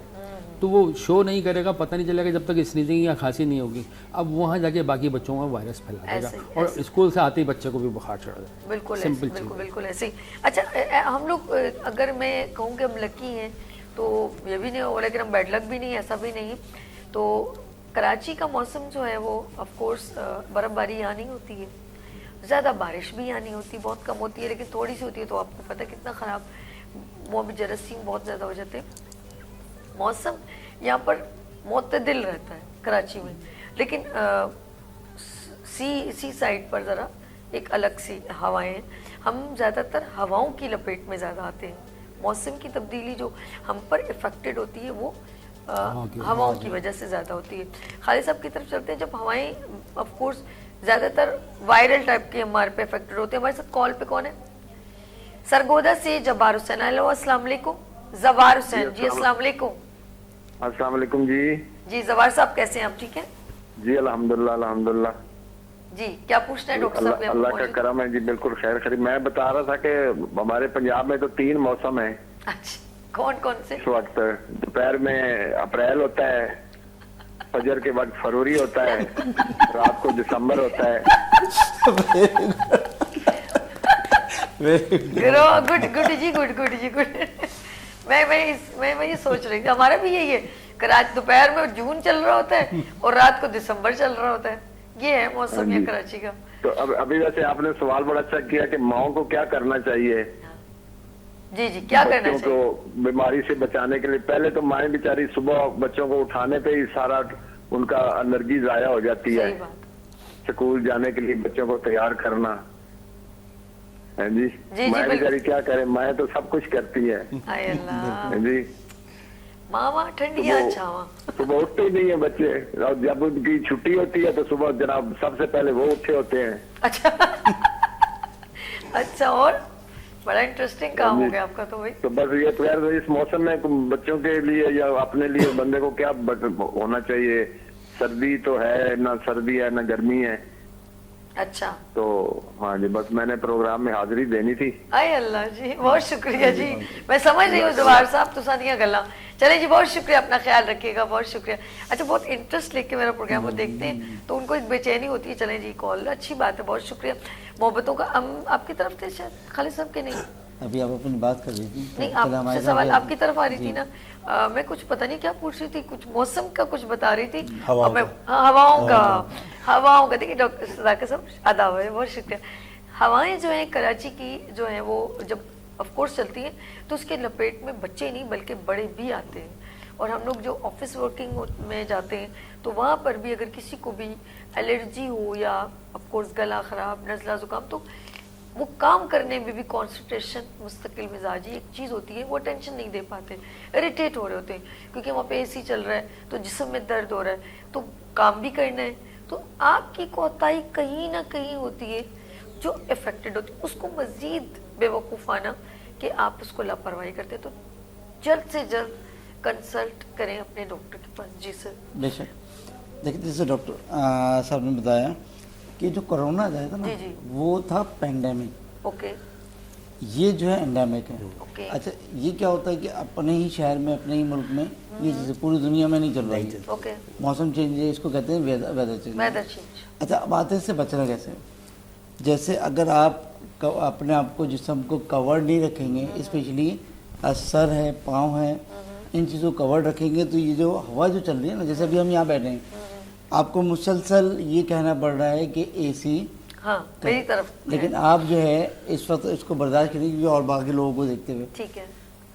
तो वो शो नहीं करेगा, पता नहीं चलेगा जब तक स्नीजिंग या खांसी नहीं होगी। अब वहाँ जाके बाकी बच्चों में वायरस फैला देगा और स्कूल से आते ही बच्चे को भी बुखार चढ़ जाएगा। बिल्कुल सिंपल, बिल्कुल ऐसे ही। अच्छा, हम लोग अगर मैं कहूँ कि हम लकी हैं तो ये भी नहीं हो, लेकिन हम बैड लक भी नहीं, ऐसा भी नहीं। तो कराची का मौसम जो है वो ऑफ कोर्स बर्फ़बारी यहाँ नहीं होती है, ज़्यादा बारिश भी यहाँ नहीं होती, बहुत कम होती है, लेकिन थोड़ी सी होती है तो आपको पता है कितना ख़राब, वो भी जरासीम बहुत ज़्यादा हो जाते हैं। मौसम यहाँ पर मुतदिल रहता है कराची में, लेकिन सी साइड पर ज़रा एक अलग सी हवाएं हैं। हम ज़्यादातर हवाओं की लपेट में ज़्यादा आते हैं। मौसम की तब्दीली जो हम पर इफेक्टेड होती है वो हवाओं की वजह से ज़्यादा होती है। खालिद साहब की तरफ चलते हैं। जब हवाएं ऑफ कोर्स ज़्यादातर वायरल टाइप के हमारे पे इफेक्टेड होते हैं। हमारे साथ कॉल पे कौन है? सरगोदा से जब्बार हुसैन। हेलो, अस्सलाम वालेकुम। जवार हुसैन जी, अस्सलाम वालेकुम। अस्सलाम वालेकुम जी। जी जवार साहब, कैसे हैं आप? ठीक है जी, अल्हम्दुलिल्लाह अल्हम्दुलिल्लाह। जी, क्या पूछना है डॉक्टर साहब? अल्लाह का करम है जी, बिल्कुल खैर खैर। मैं बता रहा था कि हमारे पंजाब में तो 3 मौसम है। अच्छा, कौन कौन से? इस वक्त दोपहर में अप्रैल होता है, फजर के वक्त फरवरी होता है, रात को दिसंबर होता है। गुड जी, गुड। मैं ये सोच रही थी, हमारा भी यही है। कराची दोपहर में जून चल रहा होता है और रात को दिसंबर चल रहा होता है। ये है मौसम है कराची का। तो अब अभी वैसे आपने सवाल बड़ा अच्छा किया कि माओ को क्या करना चाहिए। जी, क्या करना चाहिए? बच्चों को बीमारी से बचाने के लिए पहले तो माएँ बेचारी सुबह बच्चों को उठाने पे ही सारा उनका एनर्जी जाया हो जाती है। स्कूल जाने के लिए बच्चों को तैयार करना हाँ जी जी, मैं बिल्कुल। बेचारी क्या करे, मैं तो सब कुछ करती है। हाय अल्लाह, हाँ जी मामा ठंडिया सुबह- छावा। सुबह उठते ही नहीं है बच्चे, और जब उनकी छुट्टी होती है तो सुबह जनाब सबसे पहले वो उठे होते हैं। अच्छा अच्छा, और बड़ा इंटरेस्टिंग काम हो गया आपका तो भाई। तो बस ये तो यार इस मौसम में बच्चों के लिए या अपने लिए बंदे को क्या होना चाहिए, सर्दी तो है ना, सर्दी है ना गर्मी है, अच्छा, तो हाँ जी बस मैंने प्रोग्राम में हाजिरी देनी थी। आए अल्लाह जी, बहुत शुक्रिया जी। मैं समझ रही हूँ जवाहर साहब तुसा दियां गल्लां। चले जी, बहुत शुक्रिया, अपना ख्याल रखिएगा, बहुत शुक्रिया। अच्छा, बहुत इंटरेस्ट लेके मेरा प्रोग्राम वो देखते हैं तो उनको एक बेचैनी होती है। चलें जी, कॉल अच्छी बात है, बहुत शुक्रिया। मोहब्बतों का हम आपकी तरफ थे शायद, खालिद साहब के नहीं? अभी आप अपनी बात कर रही थी तो नहीं, पहले हमारे आपसे साथ सवाल ये- आपकी तरफ आ रही थी ना। मैं कुछ पता नहीं क्या पूछ रही थी, कुछ मौसम का कुछ बता रही थी। हवाओं और मैं हवाओं का देखिए डॉक्टर सदाकत साहब आदाब है, बहुत शुक्रिया। हवाएं जो हैं कराची की जो हैं वो जब ऑफ कोर्स चलती हैं तो उसके लपेट में बच्चे नहीं बल्कि बड़े भी आते हैं। और हम लोग जो ऑफिस वर्किंग में जाते हैं तो वहाँ पर भी अगर किसी को भी एलर्जी हो या ऑफ कोर्स गला ख़राब, नज़ला ज़ुकाम, तो वो काम करने में भी कंसंट्रेशन, मुस्तकिल मिजाजी एक चीज़ होती है, वो टेंशन नहीं दे पाते, इरिटेट हो रहे होते हैं क्योंकि वहाँ पे एसी चल रहा है तो जिस्म में दर्द हो रहा है, तो काम भी करना है, तो आपकी कोताही कहीं ना कहीं होती है जो इफेक्टेड होती है। उसको मज़ीद बेवकूफ़ाना कि आप उसको लापरवाही करते हैं, तो जल्द से जल्द कंसल्ट करें अपने डॉक्टर के पास। जी सर। बेशक, देखिए जैसे डॉक्टर साहब ने बताया कि जो कोरोना आया था ना, जी, जी। वो था पेंडेमिक, ओके ये जो है एंडेमिक है। ओके। अच्छा, ये क्या होता है कि अपने ही शहर में, अपने ही मुल्क में ये चीज़ें पूरी दुनिया में नहीं चल रही है। ओके, मौसम चेंज है, इसको कहते हैं वेदर चेंज। Weather change. अच्छा, अब आते हैं इससे बचना कैसे। जैसे अगर आप अपने आप को, जिस्म को कवर नहीं रखेंगे, स्पेशली सर है, पाँव है, इन चीज़ों को कवर रखेंगे, तो ये जो हवा जो चल रही है ना, जैसे अभी हम यहाँ बैठे हैं, आपको मुसलसल ये कहना पड़ रहा है कि एसी, हाँ, मेरी तरफ। लेकिन आप जो है इस वक्त इसको बर्दाश्त करेंगे और बाकी लोगों को देखते हुए। ठीक है।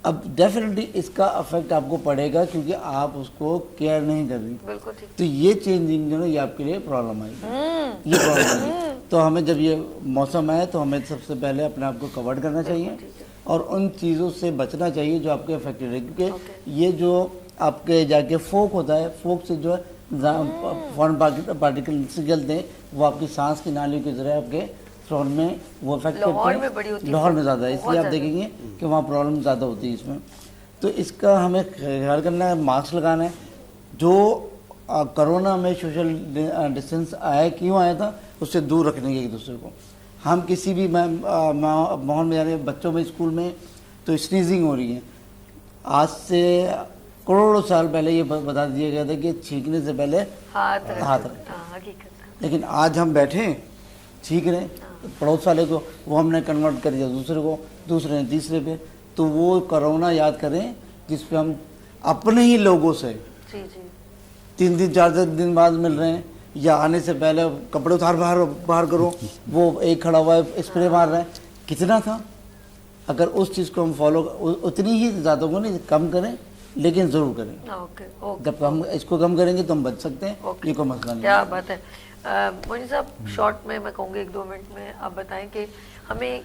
अब डेफिनेटली इसका अफेक्ट आपको पड़ेगा क्योंकि आप उसको केयर नहीं कर रही। बिल्कुल ठीक। तो ये चेंजिंग जो है ये आपके लिए प्रॉब्लम आएगी, ये प्रॉब्लम आएगी। तो हमें जब ये मौसम आए तो हमें सबसे पहले अपने आप को कवर करना चाहिए और उन चीज़ों से बचना चाहिए जो आपके अफेक्टेड है, क्योंकि ये जो आपके जाके फोक होता है, फोक से जो है फॉरेन पार्टिकल निकलते हैं, वो आपकी सांस की नालियों की तरह आपके थ्रोट में वो इफेक्ट लाहौर में बड़ी होती है, लाहौर में ज़्यादा है, इसलिए बहुत आप देखेंगे कि वहाँ प्रॉब्लम ज़्यादा होती है इसमें। तो इसका हमें ख्याल करना है, मास्क लगाना है। जो कोरोना में सोशल डिस्टेंस आया, क्यों आया था, उससे दूर रखने के एक दूसरे को। हम किसी भी माहौल में जा रहे हैं, बच्चों में स्कूल में, तो स्नीजिंग हो रही है। आज से करोड़ों साल पहले ये बता दिया गया था कि छींकने से पहले हाथ रखें। हाँ, हकीकत। लेकिन आज हम बैठे हैं, छींक रहे हैं, पड़ोस वाले को वो हमने कन्वर्ट कर दिया दूसरे को, दूसरे ने तीसरे पे। तो वो कोरोना याद करें जिस पे हम अपने ही लोगों से जी जी 3 4 दिन बाद मिल रहे हैं, या आने से पहले कपड़े उतार बाहर करो, वो एक खड़ा हुआ है स्प्रे मार रहा है। कितना था, अगर उस चीज़ को हम फॉलो उतनी ही ज़्यादा को नहीं कम करें, लेकिन ज़रूर करें। Okay okay. जब हम इसको कम करेंगे तो हम बच सकते हैं, ये कोई मसला नहीं। क्या बात है। मोनी साहब, शॉर्ट में मैं कहूँगी 1-2 मिनट में आप बताएं कि हमें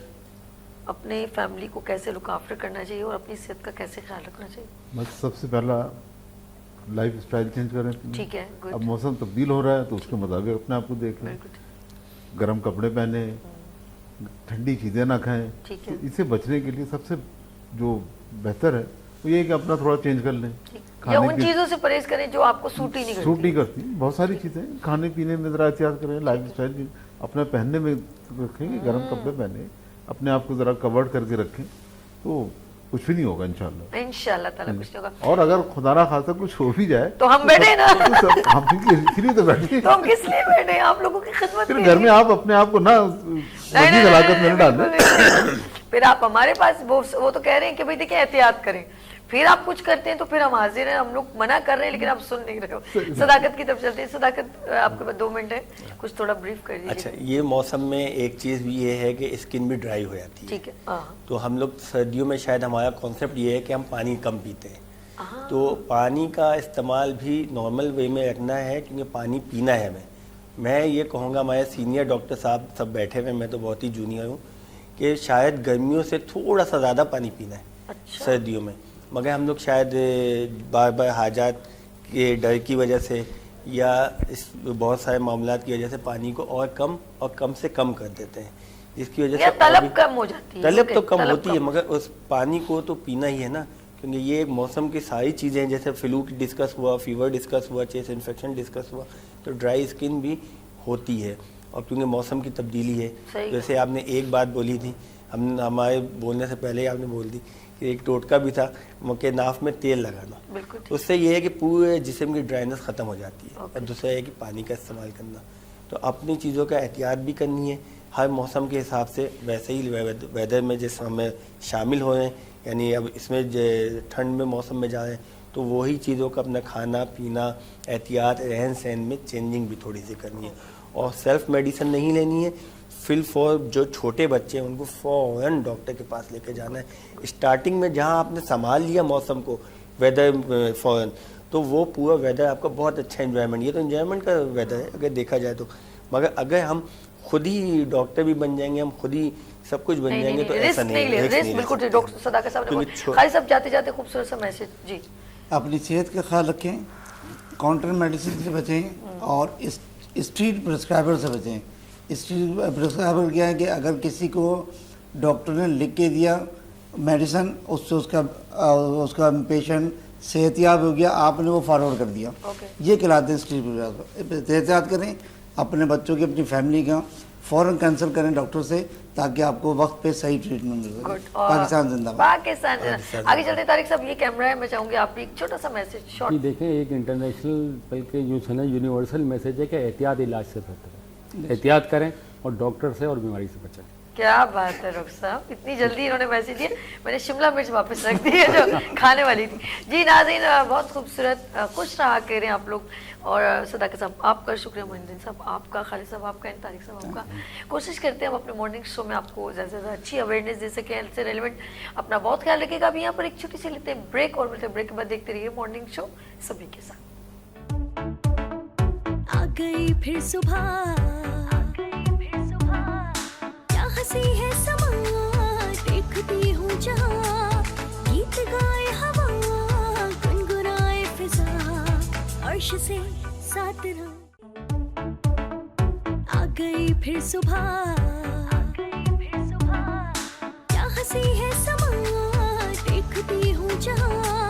अपने फैमिली को कैसे लुक आफ्टर करना चाहिए और अपनी सेहत का कैसे ख्याल रखना चाहिए। बस सबसे पहला लाइफ स्टाइल चेंज करें। ठीक है, गुड। अब मौसम तब्दील हो रहा है तो उसके मुताबिक अपने आप को देख लें, बिल्कुल गर्म कपड़े पहने, ठंडी चीज़ें ना खाएं। ठीक है। तो इससे बचने के लिए सबसे जो बेहतर है वो ये है कि अपना थोड़ा चेंज कर लें। या उन चीज़ों से परहेज करें जो आपको सूट ही नहीं करती। सूट नहीं करती, बहुत सारी चीज़ें, खाने पीने में ज़रा एहतियात करें, लाइफ स्टाइल अपने पहनने में रखें, गर्म कपड़े पहने, अपने आप को ज़रा कवर्ड करके रखें, तो कुछ भी नहीं होगा इंशाल्लाह ताला कुछ नहीं होगा। और अगर खुदा ना खासा कुछ हो भी जाए तो हम बैठे ना, हम इसीलिए तो बैठे, तो हम किस लिए बैठे हैं, आप लोगों की खिदमत फिर के घर लिए। में आप अपने आप को ना नहीं, हलाकत में न डालें। नहीं। फिर आप हमारे पास वो तो कह रहे हैं कि भाई देखिए एहतियात करें, फिर आप कुछ करते हैं तो फिर हम हाजिर हैं, हम लोग मना कर रहे हैं लेकिन आप सुन नहीं रहे हो। सदाकत की तरफ चलते हैं। सदाकत, आपके पास 2 मिनट है, कुछ थोड़ा ब्रीफ कर दीजिए। अच्छा, ये मौसम में एक चीज़ भी ये है कि स्किन भी ड्राई हो जाती है। ठीक है। हाँ तो हम लोग सर्दियों में शायद हमारा कॉन्सेप्ट ये है कि हम पानी कम पीते हैं, तो पानी का इस्तेमाल भी नॉर्मल वे में रखना है क्योंकि पानी पीना है हमें। मैं ये कहूँगा, हमारे सीनियर डॉक्टर साहब सब बैठे हुए, मैं तो बहुत ही जूनियर हूँ, कि शायद गर्मियों से थोड़ा सा ज़्यादा पानी पीना है सर्दियों में, मगर हम लोग शायद बार बार हाजात के डर की वजह से या इस बहुत सारे मामलात की वजह से पानी को और कम से कम कर देते हैं, जिसकी वजह से तलब कम हो जाती है। तलब तो कम होती है, मगर उस पानी को तो पीना ही है ना, क्योंकि ये एक मौसम की सारी चीज़ें, जैसे फ्लू डिस्कस हुआ, फीवर डिस्कस हुआ, चेस्ट इन्फेक्शन डिस्कस हुआ, तो ड्राई स्किन भी होती है। और क्योंकि मौसम की तब्दीली है, जैसे आपने एक बात बोली थी, हमारे बोलने से पहले ही आपने बोल दी कि एक टोटका भी था कि नाफ में तेल लगाना, तो उससे ये है कि पूरे जिस्म की ड्राइनेस ख़त्म हो जाती है। और दूसरा है कि पानी का इस्तेमाल करना, तो अपनी चीज़ों का एहतियात भी करनी है हर मौसम के हिसाब से। वैसे ही वेदर में जिस हमें शामिल हो रहे हैं, यानी अब इसमें ठंड में मौसम में जा रहे हैं, तो वही चीज़ों का अपना खाना पीना, एहतियात, रहन सहन में चेंजिंग भी थोड़ी सी करनी है। और सेल्फ मेडिसिन नहीं लेनी है। फिल फॉर जो छोटे बच्चे हैं उनको फ़ौरन डॉक्टर के पास लेके जाना है। स्टार्टिंग में जहाँ आपने संभाल लिया मौसम को, वेदर फ़ौरन, तो वो पूरा वेदर आपका बहुत अच्छा इन्वायरमेंट, ये तो इन्वायरमेंट का वेदर है अगर देखा जाए तो। मगर अगर हम खुद ही डॉक्टर भी बन जाएंगे, हम खुद ही सब कुछ बन जाएंगे, तो ऐसा नहीं है। बिल्कुल डॉक्टर सदाकत साहब ने खाली सब जाते जाते खूबसूरत सा मैसेज जी। अपनी सेहत का ख्याल रखें, काउंटर मेडिसिन से बचें और स्ट्रीट प्रिस्क्राइबर से बचें। स्ट्रीट प्रिस्क्राइबर क्या है कि अगर किसी को डॉक्टर ने लिख के दिया मेडिसिन, उससे उसका पेशेंट सेहतियाब हो गया, आपने वो फॉरवर्ड कर दिया, ये कहलाते हैं स्ट्रीट प्रिस्क्राइबर। एहतियात करें अपने बच्चों की, अपनी फैमिली का, फ़ौरन कैंसिल करें डॉक्टर से, ताकि आपको वक्त पे सही ट्रीटमेंट मिल सके। पाकिस्तान जिंदाबाद। पाकिस्तान जिंदाबाद। आगे चलते तारिक साहब, ये कैमरा है, मैं चाहूंगी आप भी एक छोटा सा मैसेज शॉर्ट। देखें, एक इंटरनेशनल बल्कि यूँ है ना यूनिवर्सल मैसेज है कि एहतियात इलाज से बेहतर है। एहतियात करें और डॉक्टर से और बीमारी से बचें। क्या बात है डॉक्टर साहब, इतनी जल्दी इन्होंने मैसेज दिया, मैंने शिमला मिर्च वापस रख दी है जो खाने वाली थी। जी नाज़रीन, बहुत खूबसूरत, खुश रहा कह रहे हैं आप लोग। और सदाकत साहब आपका शुक्रिया, मोइनुद्दीन साहब आपका, खालिद साहब आपका, तारिक साहब आपका। कोशिश करते हैं हम अपने मॉर्निंग शो में आपको ज़्यादा से ज़्यादा अच्छी अवेयरनेस दे सकें, हेल्थ से रिलेवेंट। अपना बहुत ख्याल रखिएगा। अभी यहाँ पर एक छोटी सी लेते हैं ब्रेक, और मिलते हैं ब्रेक के बाद। देखते रहिए मॉर्निंग शो सभी के साथ। आ गई फिर सुबह, क्या हंसी है समा, देखती हूँ जहाँ, गीत गाए हवा, गुनगुनाए फिजा, अर्श से साथ रहा। आ गई फिर सुबह, क्या हंसी है समा, देखती हूँ जहाँ,